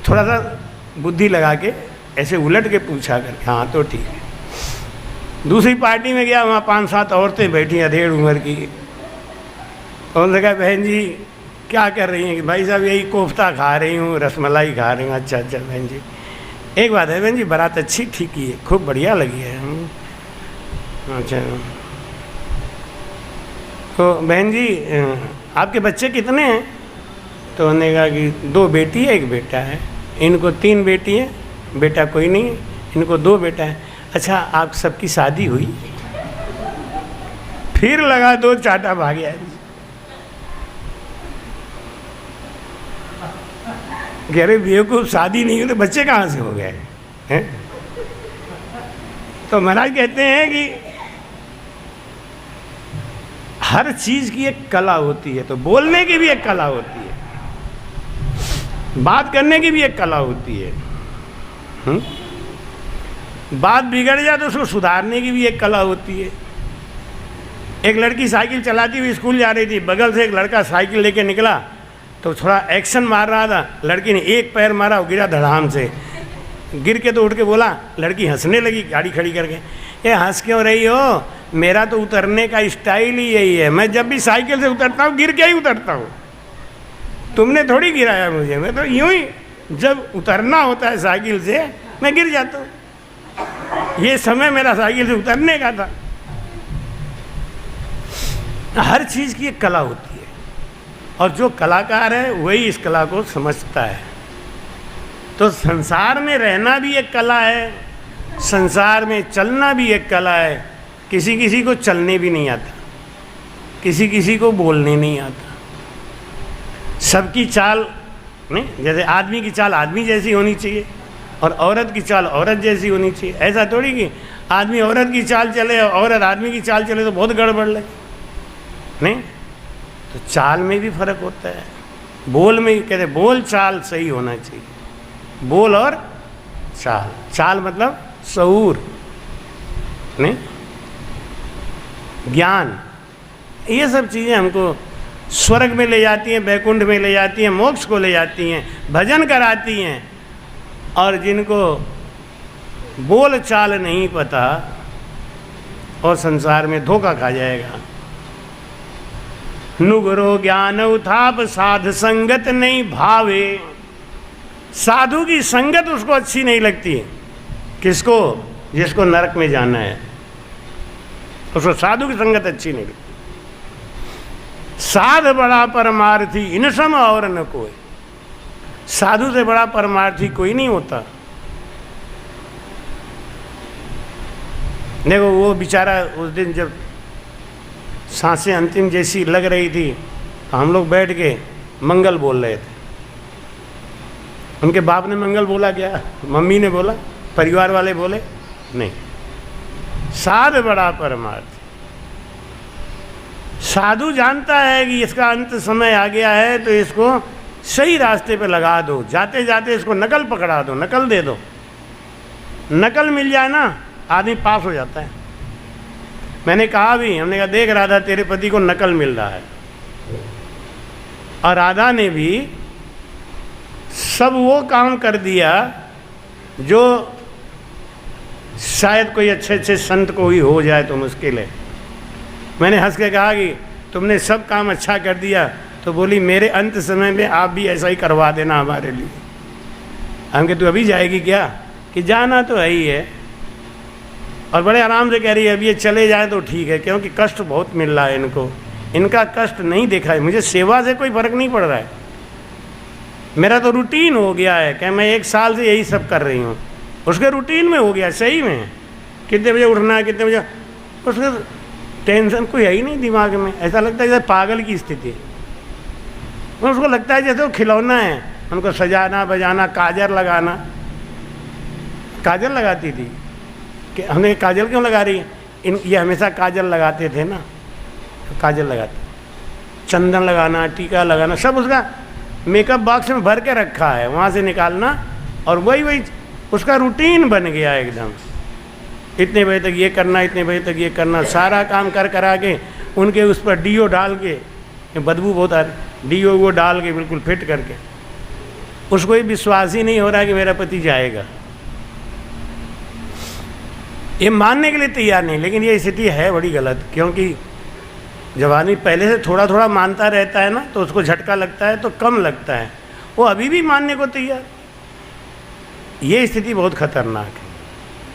थोड़ा सा बुद्धि लगा के ऐसे उलट के पूछा कर। हाँ तो ठीक है। दूसरी पार्टी में गया, वहाँ 5-7 औरतें बैठी अधेड़ उम्र की। उन्होंने कहा बहन जी क्या कर रही हैं? कि भाई साहब यही कोफ्ता खा रही हूँ, रसमलाई खा रही हूँ। अच्छा बहन जी, एक बात है बहन जी, बारात अच्छी ठीक ही है, खूब बढ़िया लगी है। अच्छा तो बहन जी आपके बच्चे कितने हैं? तो उन्होंने कहा कि 2 बेटी है 1 बेटा है। इनको 3 बेटी है, बेटा कोई नहीं है, इनको 2 बेटा है। अच्छा आप सबकी शादी हुई? फिर लगा 2 चाटा भाग गया। कह रहे बेवकूफ़, शादी नहीं हुई तो बच्चे कहाँ से हो गए हैं? तो महाराज कहते हैं कि हर चीज़ की एक कला होती है। तो बोलने की भी एक कला होती है, बात करने की भी एक कला होती है। बात बिगड़ जाए तो उसको सुधारने की भी एक कला होती है। एक लड़की साइकिल चलाती हुई स्कूल जा रही थी, बगल से एक लड़का साइकिल लेके निकला तो थोड़ा एक्शन मार रहा था। लड़की ने एक पैर मारा, वो गिरा धड़ाम से। गिर के तो उठ के बोला, लड़की हंसने लगी गाड़ी खड़ी करके, ये हंस क्यों रही हो? मेरा तो उतरने का स्टाइल ही यही है, मैं जब भी साइकिल से उतरता हूँ गिर के ही उतरता हूँ। तुमने थोड़ी गिराया मुझे, मैं तो यूँ ही जब उतरना होता है साइकिल से मैं गिर जाता हूँ। ये समय मेरा साइकिल से उतरने का था। हर चीज़ की एक कला होती है, और जो कलाकार है वही इस कला को समझता है। तो संसार में रहना भी एक कला है, संसार में चलना भी एक कला है। किसी किसी को चलने भी नहीं आता, किसी किसी को बोलने नहीं आता। सबकी चाल नहीं, जैसे आदमी की चाल आदमी जैसी होनी चाहिए और औरत की चाल औरत जैसी होनी चाहिए। ऐसा थोड़ी कि आदमी औरत की चाल चले और औरत आदमी की चाल चले तो बहुत गड़बड़ लगे, नहीं। तो चाल में भी फर्क होता है, बोल में कहते बोल चाल सही होना चाहिए, बोल और चाल। चाल मतलब शऊर, नहीं, ज्ञान। ये सब चीज़ें हमको स्वर्ग में ले जाती हैं, बैकुंठ में ले जाती हैं, मोक्ष को ले जाती हैं, भजन कराती हैं। और जिनको बोल चाल नहीं पता और संसार में धोखा खा जाएगा। नुगरो ज्ञान उथाप साध संगत नहीं भावे। साधु की संगत उसको अच्छी नहीं लगती। किसको? जिसको नरक में जाना है, उसको साधु की संगत अच्छी नहीं लगती। साध बड़ा परमार्थी इन सम और न कोई। साधु से बड़ा परमार्थी कोई नहीं होता। देखो वो बेचारा उस दिन जब सांसें अंतिम जैसी लग रही थी तो हम लोग बैठ के मंगल बोल रहे थे। उनके बाप ने मंगल बोला क्या? मम्मी ने बोला? परिवार वाले बोले? नहीं। साध बड़ा परमार्थी। साधु जानता है कि इसका अंत समय आ गया है तो इसको सही रास्ते पे लगा दो, जाते जाते इसको नकल पकड़ा दो, नकल दे दो। नकल मिल जाए ना आदमी पास हो जाता है। मैंने कहा भी, हमने कहा देख राधा तेरे पति को नकल मिल रहा है। और राधा ने भी सब वो काम कर दिया जो शायद कोई अच्छे अच्छे संत को ही हो जाए तो मुश्किल है। मैंने हंस के कहा कि तुमने सब काम अच्छा कर दिया, तो बोली मेरे अंत समय में आप भी ऐसा ही करवा देना हमारे लिए। हम कि तू अभी जाएगी क्या? कि जाना तो है ही है। और बड़े आराम से कह रही है अब ये चले जाए तो ठीक है, क्योंकि कष्ट बहुत मिल रहा है इनको। इनका कष्ट नहीं देखा है, मुझे सेवा से कोई फर्क नहीं पड़ रहा है। मेरा तो रूटीन हो गया है कि मैं 1 साल से यही सब कर रही हूँ। उसके रूटीन में हो गया, सही में। कितने बजे उठना है, कितने बजे, उसके टेंशन कोई है ही नहीं दिमाग में। ऐसा लगता है जैसे पागल की स्थिति। उसको लगता है जैसे वो खिलौना है, उनको सजाना बजाना, काजल लगाना। काजल लगाती थी कि हमने काजल क्यों लगा रही है? ये हमेशा काजल लगाते थे ना, तो काजल लगाते, चंदन लगाना, टीका लगाना, सब उसका मेकअप बॉक्स में भर के रखा है, वहाँ से निकालना और वही उसका रूटीन बन गया एकदम। इतने बजे तक ये करना, इतने बजे तक ये करना, सारा काम कर करा के उनके उस पर डीओ डाल के, बदबू बहुत आ रही, डीओ वो डाल के बिल्कुल फिट करके। उसको ये विश्वास ही नहीं हो रहा कि मेरा पति जाएगा। ये मानने के लिए तैयार नहीं। लेकिन ये स्थिति है बड़ी गलत, क्योंकि जब आदमी पहले से थोड़ा थोड़ा मानता रहता है ना तो उसको झटका लगता है तो कम लगता है। वो अभी भी मानने को तैयार। ये स्थिति बहुत खतरनाक है,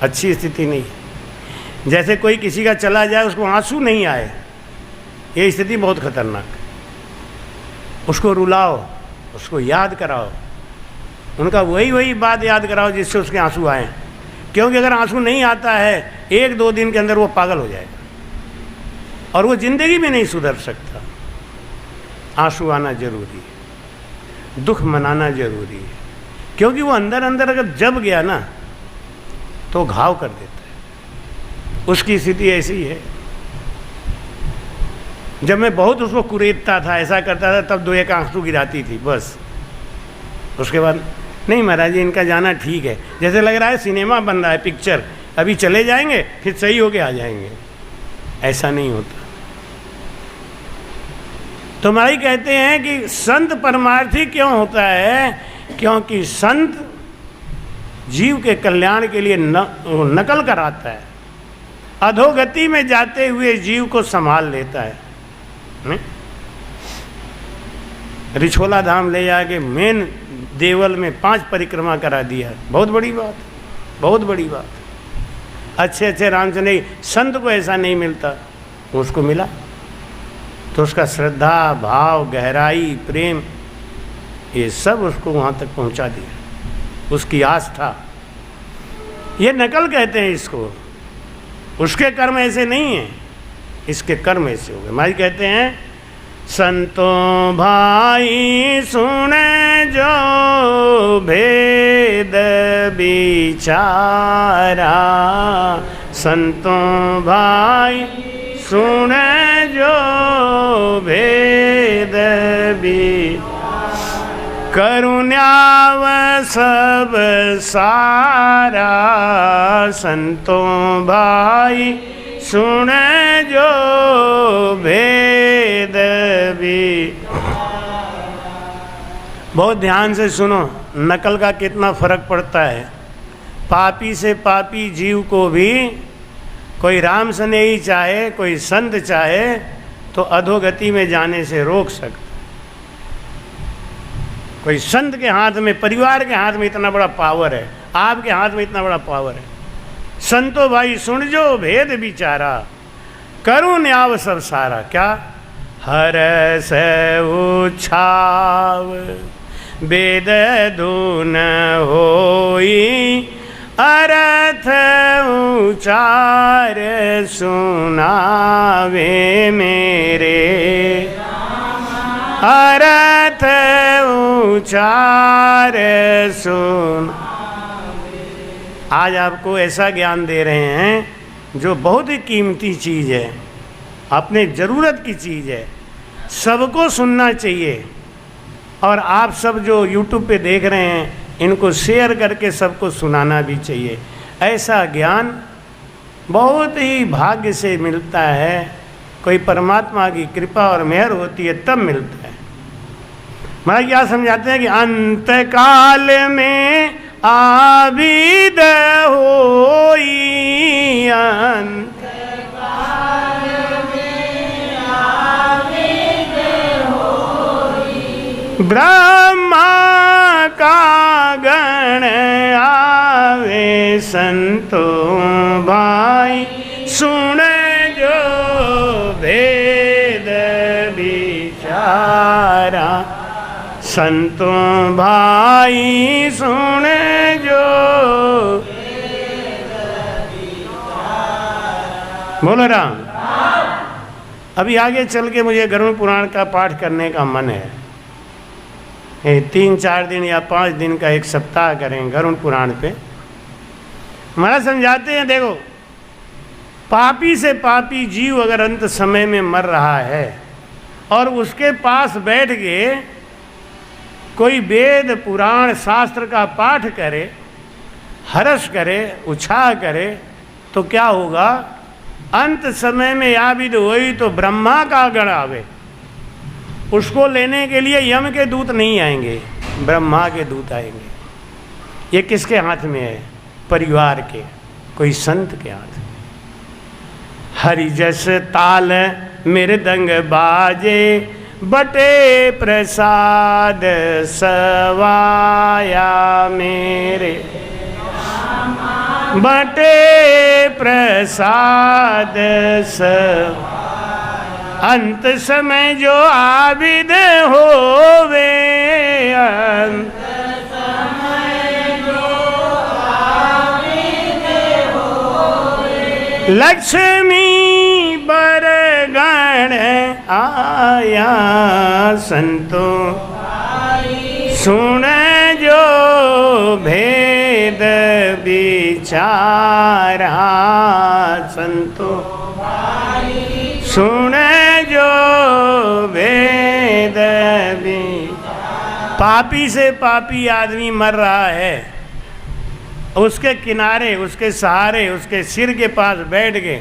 अच्छी स्थिति नहीं है। जैसे कोई किसी का चला जाए उसको आंसू नहीं आए, ये स्थिति बहुत खतरनाक है। उसको रुलाओ, उसको याद कराओ, उनका वही बात याद कराओ जिससे उसके आंसू आए। क्योंकि अगर आंसू नहीं आता है 1-2 दिन के अंदर वो पागल हो जाएगा और वो जिंदगी में नहीं सुधर सकता। आंसू आना जरूरी है, दुख मनाना जरूरी है, क्योंकि वो अंदर अंदर अगर जब गया ना तो घाव कर देता है। उसकी स्थिति ऐसी है। जब मैं बहुत उसको कुरेदता था, ऐसा करता था, तब 2-1 आंसू गिराती थी बस। उसके बाद नहीं महाराज जी इनका जाना ठीक है, जैसे लग रहा है सिनेमा बन रहा है, पिक्चर, अभी चले जाएंगे फिर सही होके आ जाएंगे। ऐसा नहीं होता। तो माई कहते हैं कि संत परमार्थी क्यों होता है? क्योंकि संत जीव के कल्याण के लिए नकल कराता है, अधोगति में जाते हुए जीव को संभाल लेता है। रिछोला धाम ले जाके मेन देवल में 5 परिक्रमा करा दिया, बहुत बड़ी बात, बहुत बड़ी बात। अच्छे रामचंद्र संत को ऐसा नहीं मिलता, उसको मिला तो उसका श्रद्धा भाव गहराई प्रेम ये सब उसको वहाँ तक पहुँचा दिया, उसकी आस्था। ये नकल कहते हैं इसको। उसके कर्म ऐसे नहीं हैं, इसके कर्म ऐसे हो गए। माई कहते हैं संतों भाई सुने जो भेद विचारा, संतों भाई सुने जो भेद करुण्याव सब सारा, संतों भाई सुने जो भेद भी। बहुत ध्यान से सुनो, नकल का कितना फर्क पड़ता है। पापी से पापी जीव को भी कोई राम स्नेही चाहे, कोई संत चाहे तो अधोगति में जाने से रोक सकता। कोई संत के हाथ में, परिवार के हाथ में इतना बड़ा पावर है, आपके हाथ में इतना बड़ा पावर है। संतो भाई सुन जो भेद विचारा, करुण न्याव सब सारा। क्या? हर से उछाव वेद धुन होई, अर्थ उचार सुनावे मेरे, अर्थ उचार सुन। आज आपको ऐसा ज्ञान दे रहे हैं जो बहुत ही कीमती चीज़ है, अपने ज़रूरत की चीज़ है, सबको सुनना चाहिए। और आप सब जो YouTube पे देख रहे हैं, इनको शेयर करके सबको सुनाना भी चाहिए। ऐसा ज्ञान बहुत ही भाग्य से मिलता है, कोई परमात्मा की कृपा और मेहर होती है तब मिलता है। महाराज क्या समझाते हैं कि अंत काल में आबिद होई, अंत काल में आबिद होई, ब्रह्मा का गण आवे, संतों भाई सुन जो भेद विचारा, संतों भाई सुन जो। बोलो राम। अभी आगे चल के मुझे गरुड़ पुराण का पाठ करने का मन है। 3-4 दिन या 5 दिन का एक सप्ताह करें गरुड़ पुराण पे। महाराज समझाते हैं, देखो पापी से पापी जीव अगर अंत समय में मर रहा है और उसके पास बैठ के कोई वेद पुराण शास्त्र का पाठ करे, हर्ष करे, उत्साह करे, तो क्या होगा? अंत समय में याविद होई तो ब्रह्मा का गण आवे। उसको लेने के लिए यम के दूत नहीं आएंगे, ब्रह्मा के दूत आएंगे। ये किसके हाथ में है? परिवार के, कोई संत के हाथ में। हरि जस ताल मृदंग बाजे, बटे प्रसाद सवाया मेरे, बटे प्रसाद सवाया। अंत समय जो आबिद होवे, अंत समय जो आबिद होवे, लक्ष्मी बरगण आया, संतों सुन जो भेद विचारा, संतों सुन जो भेद विचारा। पापी से पापी आदमी मर रहा है, उसके किनारे, उसके सहारे, उसके सिर के पास बैठ के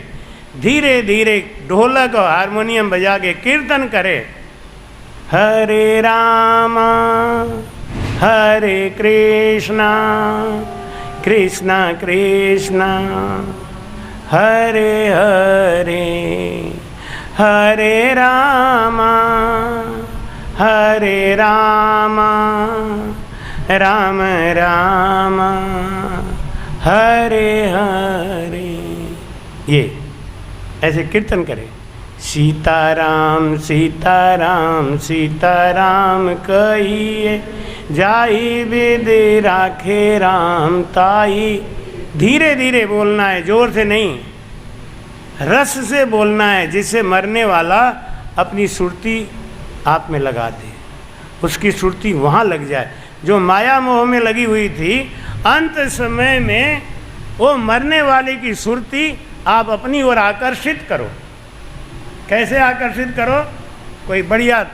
धीरे धीरे ढोलक और हारमोनियम बजा के कीर्तन करे, हरे रामा हरे कृष्णा कृष्णा कृष्णा हरे हरे, हरे रामा राम राम हरे हरे। ये ऐसे कीर्तन करें, सीताराम सीताराम सीताराम कहिए, जाई विद राखे राम ताई। धीरे धीरे बोलना है, जोर से नहीं, रस से बोलना है, जिससे मरने वाला अपनी सुरती आप में लगा दे, उसकी सुरती वहाँ लग जाए। जो माया मोह में लगी हुई थी, अंत समय में वो मरने वाले की सुरती आप अपनी ओर आकर्षित करो। कैसे आकर्षित करो? कोई बढ़िया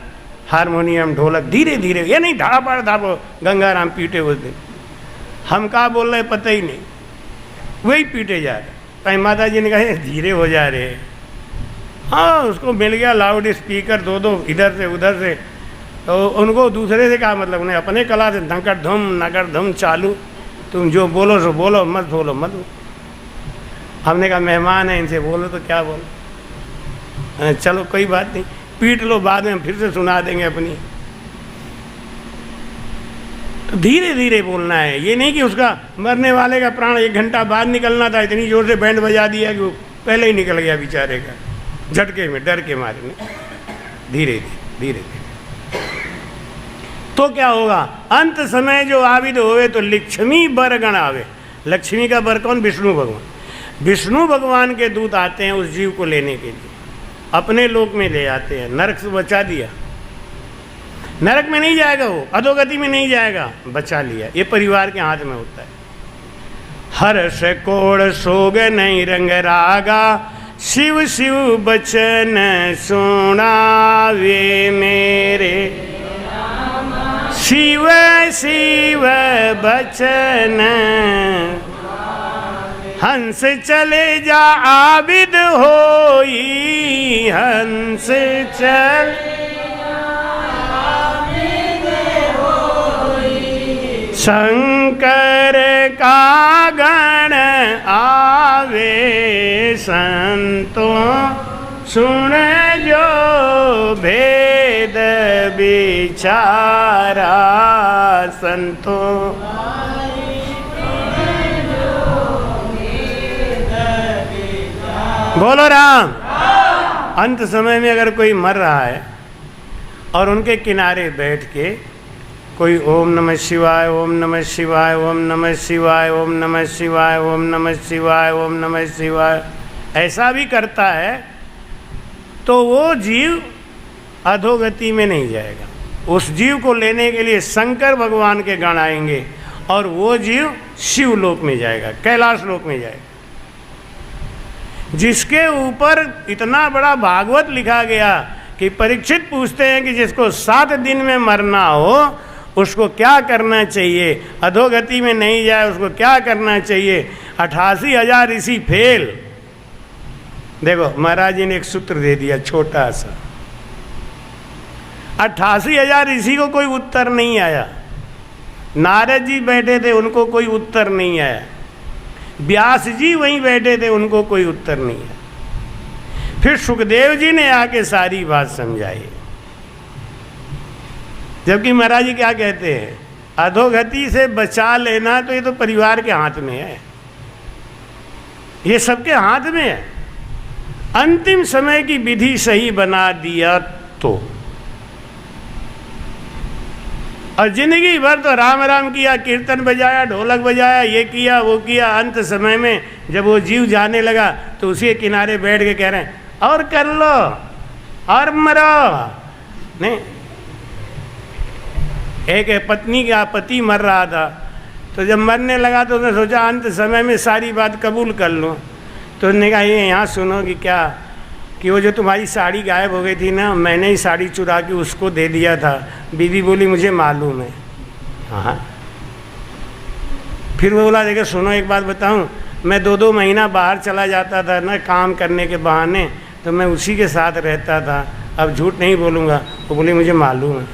हारमोनियम ढोलक धीरे धीरे, ये नहीं धापड़ धापो गंगाराम पीटे उस दिन, हम कहाँ बोल रहे पता ही नहीं, वही पीटे जा रहे। कहीं माता जी ने कहा धीरे हो जा रहे हैं। हाँ, उसको मिल गया लाउड स्पीकर दो दो इधर से उधर से, तो उनको दूसरे से क्या मतलब, उन्हें अपने कला से नकर धुम चालू, तुम जो बोलो सो बोलो, मत बोलो मत बोलो। हमने कहा मेहमान है, इनसे बोलो तो क्या बोलो, चलो कोई बात नहीं, पीट लो, बाद में फिर से सुना देंगे अपनी। तो धीरे धीरे बोलना है, ये नहीं कि उसका मरने वाले का प्राण 1 घंटा बाद निकलना था, इतनी जोर से बैंड बजा दिया कि वो पहले ही निकल गया बेचारे का, झटके में, डर के मारे में। धीरे धीरे तो क्या होगा? अंत समय जो आविद होवे तो लक्ष्मी बर गण आवे। लक्ष्मी का बर कौन? विष्णु भगवान। विष्णु भगवान के दूत आते हैं उस जीव को लेने के लिए, अपने लोक में ले आते हैं। नरक से बचा दिया, नरक में नहीं जाएगा वो, अधोगति में नहीं जाएगा, बचा लिया। ये परिवार के हाथ में होता है। हर्ष कोड़ सोग नहीं रंग रागा, शिव शिव बचन सुनावे मेरे, शिव शिव बचन। हंस चले जा आबिद होई, हंस चल शंकर का गण आवे, संतों सुन जो भेद विचारा, संतों। बोलो राम। अंत समय में अगर कोई मर रहा है और उनके किनारे बैठ के कोई ओम नमः शिवाय, ओम नमः शिवाय, ओम नमः शिवाय, ओम नमः शिवाय, ओम नमः शिवाय, ओम नमः शिवाय ऐसा भी करता है, तो वो जीव अधोगति में नहीं जाएगा। उस जीव को लेने के लिए शंकर भगवान के गण आएंगे और वो जीव शिवलोक में जाएगा, कैलाश लोक में जाएगा। जिसके ऊपर इतना बड़ा भागवत लिखा गया कि परीक्षित पूछते हैं कि जिसको 7 दिन में मरना हो उसको क्या करना चाहिए, अधोगति में नहीं जाए उसको क्या करना चाहिए। 88,000 ऋषि फेल। देखो महाराज जी ने एक सूत्र दे दिया छोटा सा, 88,000 ऋषि को कोई उत्तर नहीं आया। नारद जी बैठे थे, उनको कोई उत्तर नहीं आया। व्यास जी वहीं बैठे थे, उनको कोई उत्तर नहीं आया। फिर सुखदेव जी ने आके सारी बात समझाई। जबकि महाराज जी क्या कहते हैं, अधोगति से बचा लेना तो ये तो परिवार के हाथ में है, ये सबके हाथ में है। अंतिम समय की विधि सही बना दिया तो, और जिंदगी भर तो राम राम किया, कीर्तन बजाया, ढोलक बजाया, ये किया वो किया। अंत समय में जब वो जीव जाने लगा तो उसी के किनारे बैठ के कह रहे हैं और कर लो और मरो। नहीं, एक पत्नी का पति मर रहा था, तो जब मरने लगा तो उसने सोचा अंत समय में सारी बात कबूल कर लूँ। तो उसने कहा ये यहाँ सुनो कि क्या, कि वो जो तुम्हारी साड़ी गायब हो गई थी ना, मैंने ही साड़ी चुरा के उसको दे दिया था। बीवी बोली मुझे मालूम है। हाँ। फिर वो बोला देखो सुनो एक बात बताऊँ, मैं 2-2 महीना बाहर चला जाता था ना काम करने के बहाने, तो मैं उसी के साथ रहता था, अब झूठ नहीं बोलूँगा। वो बोली मुझे मालूम है।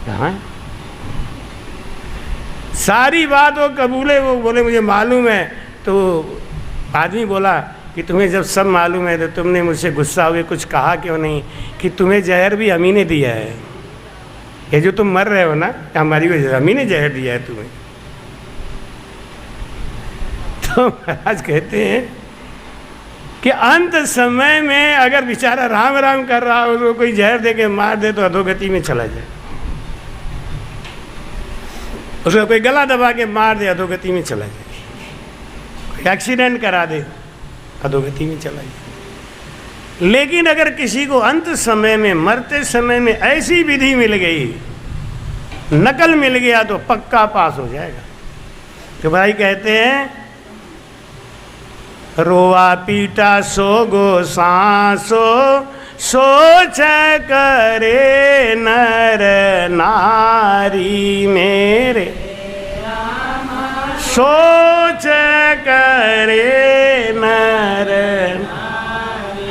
हाँ, सारी बात वो कबूले, वो बोले मुझे मालूम है। तो आदमी बोला कि तुम्हें जब सब मालूम है तो तुमने मुझसे गुस्सा हुए कुछ कहा क्यों नहीं, कि तुम्हें जहर भी हम ही ने दिया है, ये जो तुम मर रहे हो ना हमारी वजह, हम ही ने जहर दिया है तुम्हें। तो महाराज कहते हैं कि अंत समय में अगर बेचारा राम राम कर रहा हो तो कोई जहर दे के मार दे तो अधोगति में चला जाए, उसको कोई गला दबा के मार दे अधोगति में चला जाए, कोई एक्सीडेंट करा दे अधोगति में चला जाए। लेकिन अगर किसी को अंत समय में, मरते समय में ऐसी विधि मिल गई, नकल मिल गया, तो पक्का पास हो जाएगा। तो भाई कहते हैं रोआ पीटा सो गो सांसो, सोच करे नर नारी मेरे, सोच करे नर,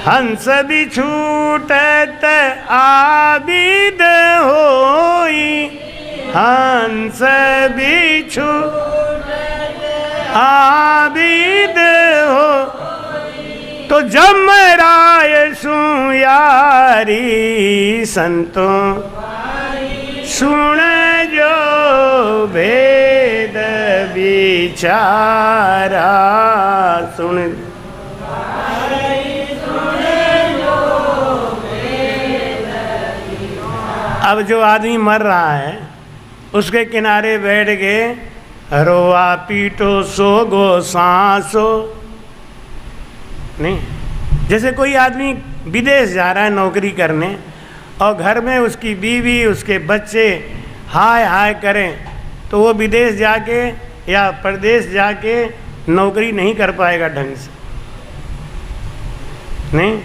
हंस भी छूटत आबिद होई, हंस भी छूटत आबिद हो, तो जमराय सुयारी संतों सुन जो भेद विचारा, सुन अब जो आदमी मर रहा है उसके किनारे बैठ के रोआ पीटो सो गो सांसो नहीं। जैसे कोई आदमी विदेश जा रहा है नौकरी करने और घर में उसकी बीवी उसके बच्चे हाय हाय करें, तो वो विदेश जाके या प्रदेश जाके नौकरी नहीं कर पाएगा ढंग से। नहीं,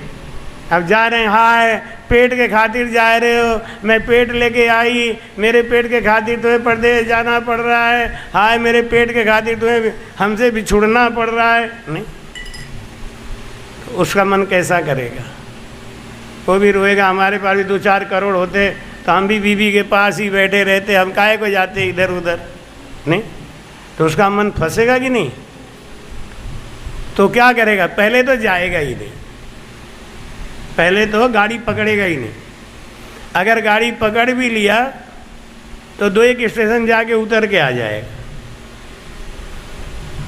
अब जा रहे हैं, हाय पेट के खातिर जा रहे हो, मैं पेट लेके आई, मेरे पेट के खातिर तुम्हें प्रदेश जाना पड़ रहा है, हाय मेरे पेट के खातिर तुम्हें हमसे बिछुड़ना पड़ रहा है। नहीं, उसका मन कैसा करेगा? वो भी रोएगा। हमारे पास भी 2-4 करोड़ होते तो हम भी बीवी के पास ही बैठे रहते, हम काहे को जाते इधर उधर। नहीं, तो उसका मन फंसेगा कि नहीं? तो क्या करेगा? पहले तो जाएगा ही नहीं, पहले तो गाड़ी पकड़ेगा ही नहीं। अगर गाड़ी पकड़ भी लिया तो 2-1 स्टेशन जाके उतर के आ जाएगा।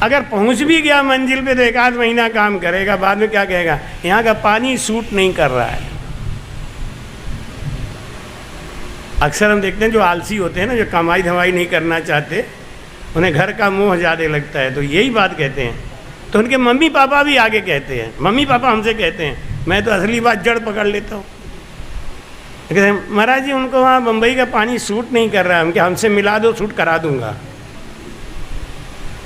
अगर पहुंच भी गया मंजिल पे तो 1-8 महीना काम करेगा, बाद में क्या कहेगा? यहाँ का पानी सूट नहीं कर रहा है। अक्सर हम देखते हैं जो आलसी होते हैं ना, जो कमाई धमाई नहीं करना चाहते, उन्हें घर का मोह ज़्यादा लगता है, तो यही बात कहते हैं। तो उनके मम्मी पापा भी आगे कहते हैं, मम्मी पापा हमसे कहते हैं, मैं तो असली बात जड़ पकड़ लेता हूँ। कहते हैं महाराज जी उनको वहाँ बम्बई का पानी सूट नहीं कर रहा है, हम क्या हमसे मिला दो, सूट करा दूंगा।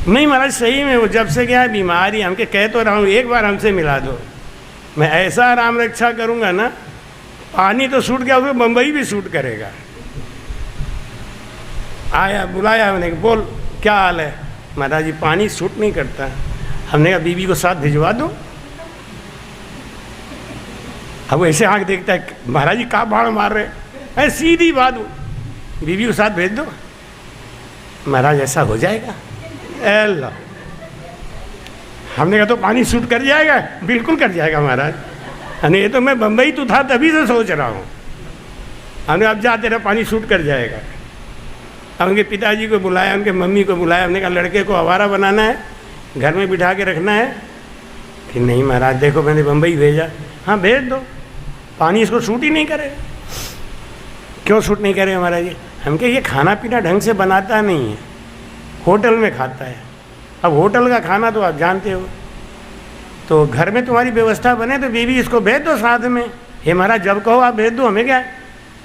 नहीं महाराज सही में वो जब से क्या है बीमारी, हमके कह तो रहा हूँ एक बार हमसे मिला दो, मैं ऐसा राम रक्षा करूँगा ना, पानी तो सूट गया, उसको बम्बई भी सूट करेगा। आया बुलाया, हमने बोल क्या हाल है? महाराज जी पानी सूट नहीं करता। हमने कहा बीबी को साथ भिजवा दो। अब वो ऐसे आँख देखता है, महाराज जी कहाँ बाढ़ मार रहे हैं, सीधी बात, बीबी को साथ भेज दो। महाराज ऐसा हो जाएगा? अल्लाह, हमने कहा तो पानी सूट कर जाएगा? बिल्कुल कर जाएगा महाराज। अरे ये तो मैं बम्बई तो था तभी से सोच रहा हूँ। हमने अब जा तेरा पानी सूट कर जाएगा। अब उनके पिताजी को बुलाया, उनके मम्मी को बुलाया, हमने कहा लड़के को आवारा बनाना है, घर में बिठा के रखना है कि नहीं महाराज देखो मैंने बम्बई भेजा। हाँ भेज दो, पानी इसको सूट ही नहीं करेगा। क्यों सूट नहीं करेगा महाराज जी? हम कहे ये खाना पीना ढंग से बनाता नहीं है, होटल में खाता है। अब होटल का खाना तो आप जानते हो, तो घर में तुम्हारी व्यवस्था बने तो बीवी इसको भेज दो साथ में। हे महाराज जब कहो आप भेज दो, हमें क्या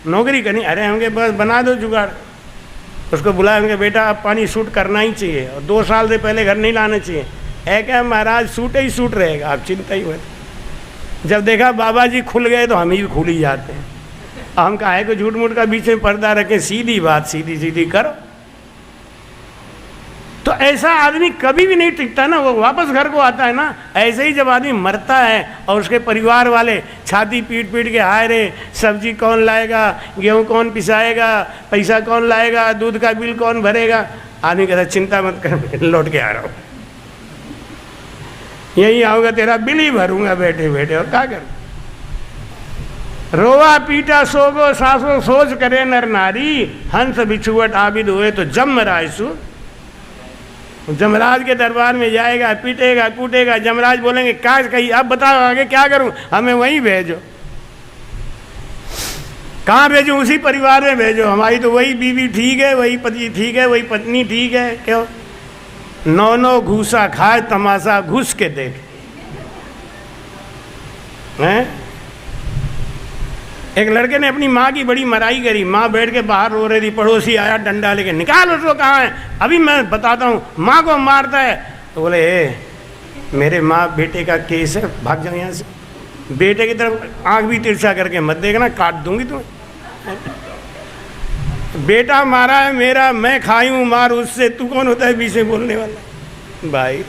नौकरी करनी? अरे हमके बस बना दो जुगाड़। उसको बुलाया, हमके बेटा अब पानी सूट करना ही चाहिए और 2 साल से पहले घर नहीं लाना चाहिए। है क्या महाराज सूट ही सूट रहेगा, आप चिंता ही मत। जब देखा बाबा जी खुल गए तो हम ही भी खुल ही जाते हैं। हम काहे को झूठ मूठ का बीच में पर्दा रखें, सीधी बात सीधी सीधी करो। तो ऐसा आदमी कभी भी नहीं टिकता ना, वो वापस घर को आता है ना। ऐसे ही जब आदमी मरता है और उसके परिवार वाले छाती पीट पीट के हाय रे सब्जी कौन लाएगा, गेहूँ कौन पिसाएगा, पैसा कौन लाएगा, दूध का बिल कौन भरेगा, आदमी कहता चिंता मत कर मैं लौट के आ रहा हूँ, यही आऊँगा तेरा बिल ही भरूंगा बैठे बैठे। और क्या कर? रोवा पीटा सोगो सासो सोच करे नर नारी, हंस बिछुवट आबिद हुए तो जम रायसु। जमराज के दरबार में जाएगा, पीटेगा कूटेगा, जमराज बोलेंगे क्या कही अब बताओ आगे क्या करूं, हमें वहीं भेजो। कहाँ भेजो? उसी परिवार में भेजो, हमारी तो वही बीवी ठीक है, वही पति ठीक है, वही पत्नी ठीक है। क्यों? 9 घूसा खाए तमाशा घुस के देख हैं। एक लड़के ने अपनी माँ की बड़ी मराई करी, माँ बैठ के बाहर रो रही थी, पड़ोसी आया डंडा लेके, निकाल उसको, कहाँ है, अभी मैं बताता हूँ, माँ को मारता है। तो बोले मेरे माँ बेटे का केस है, भाग जाओ यहाँ से, बेटे की तरफ आँख भी तिरछा करके मत देखना, काट दूंगी तुम्हें। बेटा मारा है मेरा, मैं खाई हूँ मार उससे, तू कौन होता है बीच में बोलने वाला। भाई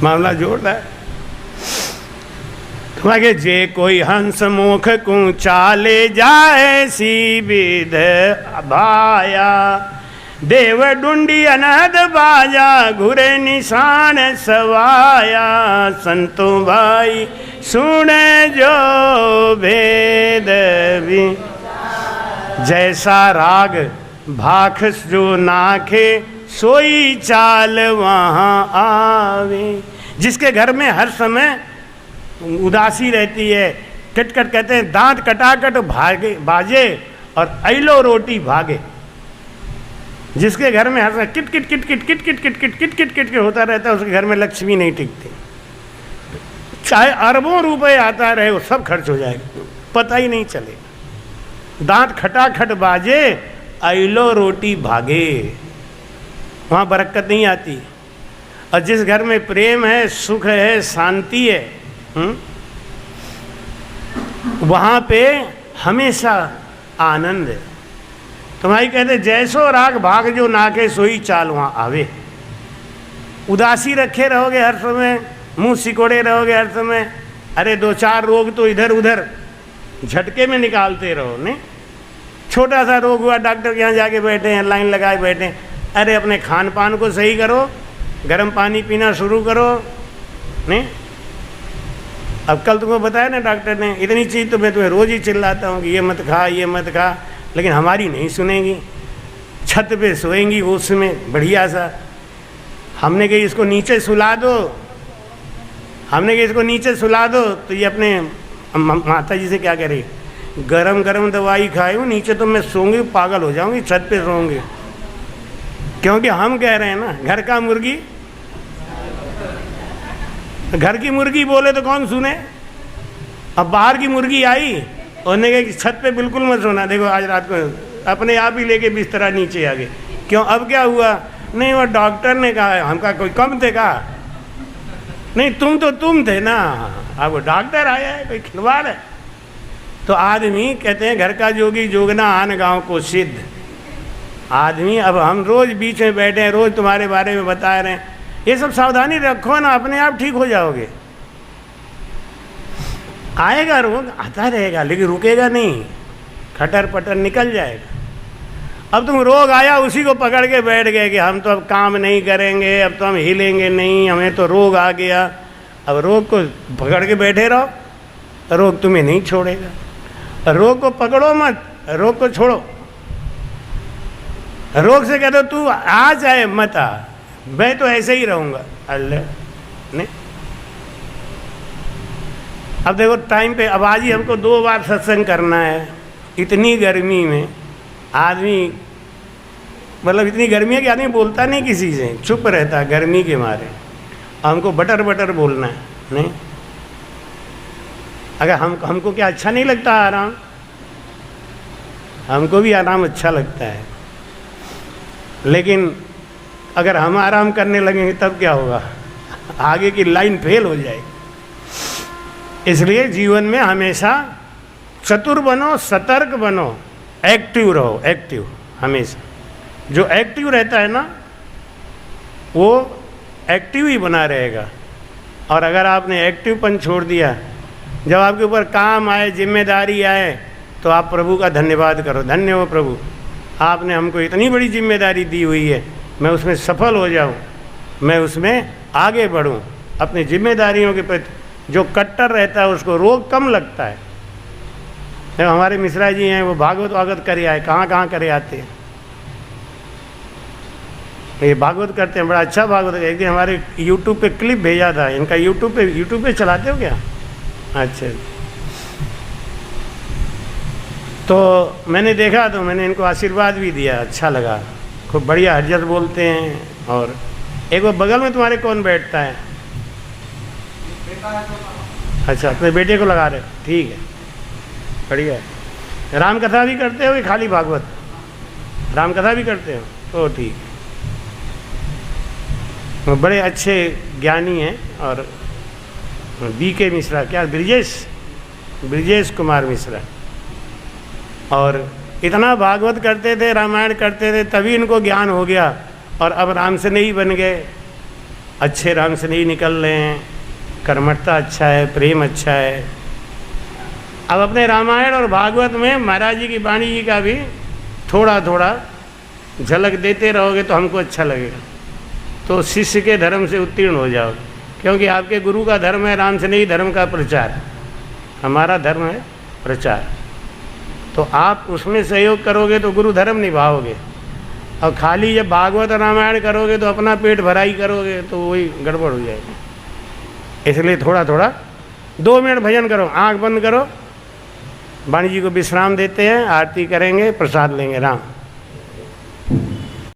मामला जोड़ता है। तुम्हारे जे कोई हंस मुख को चाले जाए सी विध भाया, देव डुंडी अनहद बाजा घुरे निशान सवाया, संतो भाई सुने जो भेद भी, जैसा राग भाख जो नाखे सोई चाल वहाँ आवे। जिसके घर में हर समय उदासी रहती है, कटकट कहते हैं, दांत कटाकट भागे बाजे और ऐलो रोटी भागे। जिसके घर में हर समय kit kit kit kit kit kit kit kit kit kit kit kit होता रहता है, उसके घर में लक्ष्मी नहीं टिकती। चाहे अरबों रुपए आता रहे, वो सब खर्च हो जाएगा, पता ही नहीं चलेगा। दांत खटाखट बाजे ऐलो रोटी भागे, वहाँ बरकत नहीं आती। और जिस घर में प्रेम है, सुख है, शांति है, वहाँ पे हमेशा आनंद है। तुम्हारी कहते जैसो राग भाग जो नाके सोई चाल वहाँ आवे। उदासी रखे रहोगे हर समय, मुंह सिकोड़े रहोगे हर समय, अरे दो चार रोग तो इधर उधर झटके में निकालते रहो। नहीं, छोटा सा रोग हुआ, डॉक्टर के यहाँ जाके बैठे हैं, लाइन लगाए बैठे हैं, अरे अपने खान पान को सही करो, गर्म पानी पीना शुरू करो। नहीं, अब कल तुमको बताया ना डॉक्टर ने, इतनी चीज़ तो मैं तुम्हें रोज़ ही चिल्लाता हूँ कि ये मत खा, ये मत खा, लेकिन हमारी नहीं सुनेंगी। छत पे सोएंगी उसमें बढ़िया सा, हमने कही इसको नीचे सुला दो, हमने कही इसको नीचे सुला दो, तो ये अपने माता जी से क्या करे, गरम गरम दवाई खाई हूँ, नीचे तो मैं सोऊंगी, पागल हो जाऊंगी, छत पे सोऊंगी। क्योंकि हम कह रहे हैं ना, घर का मुर्गी, घर की मुर्गी बोले तो कौन सुने। अब बाहर की मुर्गी आई, उन्होंने कहा कि छत पे बिल्कुल मत सोना, देखो आज रात को अपने आप ही लेके बिस्तरा नीचे आ गए। क्यों, अब क्या हुआ, नहीं वो डॉक्टर ने कहा, हमका कोई कम थे कहा, नहीं तुम थे ना, अब वो डॉक्टर आया है, कोई खिलवाड़ है। तो आदमी कहते हैं घर का जोगी जोगना आन गाँव को सिद्ध। आदमी, अब हम रोज़ बीच में बैठे हैं, रोज़ तुम्हारे बारे में बता रहे हैं, ये सब सावधानी रखो ना, अपने आप ठीक हो जाओगे। आएगा रोग, आता रहेगा, लेकिन रुकेगा नहीं, खटर पटर निकल जाएगा। अब तुम रोग आया उसी को पकड़ के बैठ गए कि हम तो अब काम नहीं करेंगे, अब तो हम हिलेंगे नहीं, हमें तो रोग आ गया। अब रोग को पकड़ के बैठे रहो, रोग तुम्हें नहीं छोड़ेगा। रोग को पकड़ो मत, रोग को छोड़ो। रोग से कह दो तू आ जाए मत आ, मैं तो ऐसे ही रहूँगा, अल्लाह नहीं। अब देखो टाइम पे, अब आज ही हमको 2 बार सत्संग करना है, इतनी गर्मी में आदमी, मतलब इतनी गर्मी है कि आदमी बोलता नहीं किसी से, चुप रहता है गर्मी के मारे। हमको बटर बटर बोलना है, नहीं। अगर हमको क्या अच्छा नहीं लगता आराम, हमको भी आराम अच्छा लगता है, लेकिन अगर हम आराम करने लगेंगे तब क्या होगा, आगे की लाइन फेल हो जाएगी। इसलिए जीवन में हमेशा चतुर बनो, सतर्क बनो, एक्टिव रहो, एक्टिव हमेशा। जो एक्टिव रहता है ना, वो एक्टिव ही बना रहेगा। और अगर आपने एक्टिवपन छोड़ दिया, जब आपके ऊपर काम आए, जिम्मेदारी आए, तो आप प्रभु का धन्यवाद करो, धन्य हो प्रभु, आपने हमको इतनी बड़ी जिम्मेदारी दी हुई है, मैं उसमें सफल हो जाऊं, मैं उसमें आगे बढ़ूं अपनी जिम्मेदारियों के प्रति। जो कट्टर रहता है उसको रोग कम लगता है। जब हमारे मिश्रा जी हैं, वो भागवत वागवत करे आए, कहाँ करे आते हैं, ये भागवत करते हैं, बड़ा अच्छा भागवत। एक दिन हमारे यूट्यूब पे क्लिप भेजा था इनका, यूट्यूब पे चलाते हो क्या? अच्छा, तो मैंने देखा, तो मैंने इनको आशीर्वाद भी दिया, अच्छा लगा, खूब बढ़िया हरजत बोलते हैं। और एक वो बगल में तुम्हारे कौन बैठता है? अच्छा, अपने बेटे को लगा रहे, ठीक है, बढ़िया है। राम कथा भी करते हो कि खाली भागवत? राम कथा भी करते हो तो ठीक। वो बड़े अच्छे ज्ञानी हैं। और BK मिश्रा, क्या ब्रिजेश कुमार मिश्रा, और इतना भागवत करते थे, रामायण करते थे, तभी इनको ज्ञान हो गया। और अब राम से नहीं बन गए, अच्छे राम से नहीं निकल रहे हैं। कर्मठता अच्छा है, प्रेम अच्छा है। अब अपने रामायण और भागवत में महाराज जी की वाणी जी का भी थोड़ा थोड़ा झलक देते रहोगे तो हमको अच्छा लगेगा। तो शिष्य के धर्म से उत्तीर्ण हो जाओगे, क्योंकि आपके गुरु का धर्म है राम से नहीं धर्म का प्रचार, हमारा धर्म है प्रचार। तो आप उसमें सहयोग करोगे तो गुरु धर्म निभाओगे। और खाली जब भागवत रामायण करोगे तो अपना पेट भराई करोगे तो वही गड़बड़ हो जाएगी। इसलिए थोड़ा थोड़ा 2 मिनट भजन करो, आंख बंद करो, वाणी जी को विश्राम देते हैं, आरती करेंगे, प्रसाद लेंगे। राम।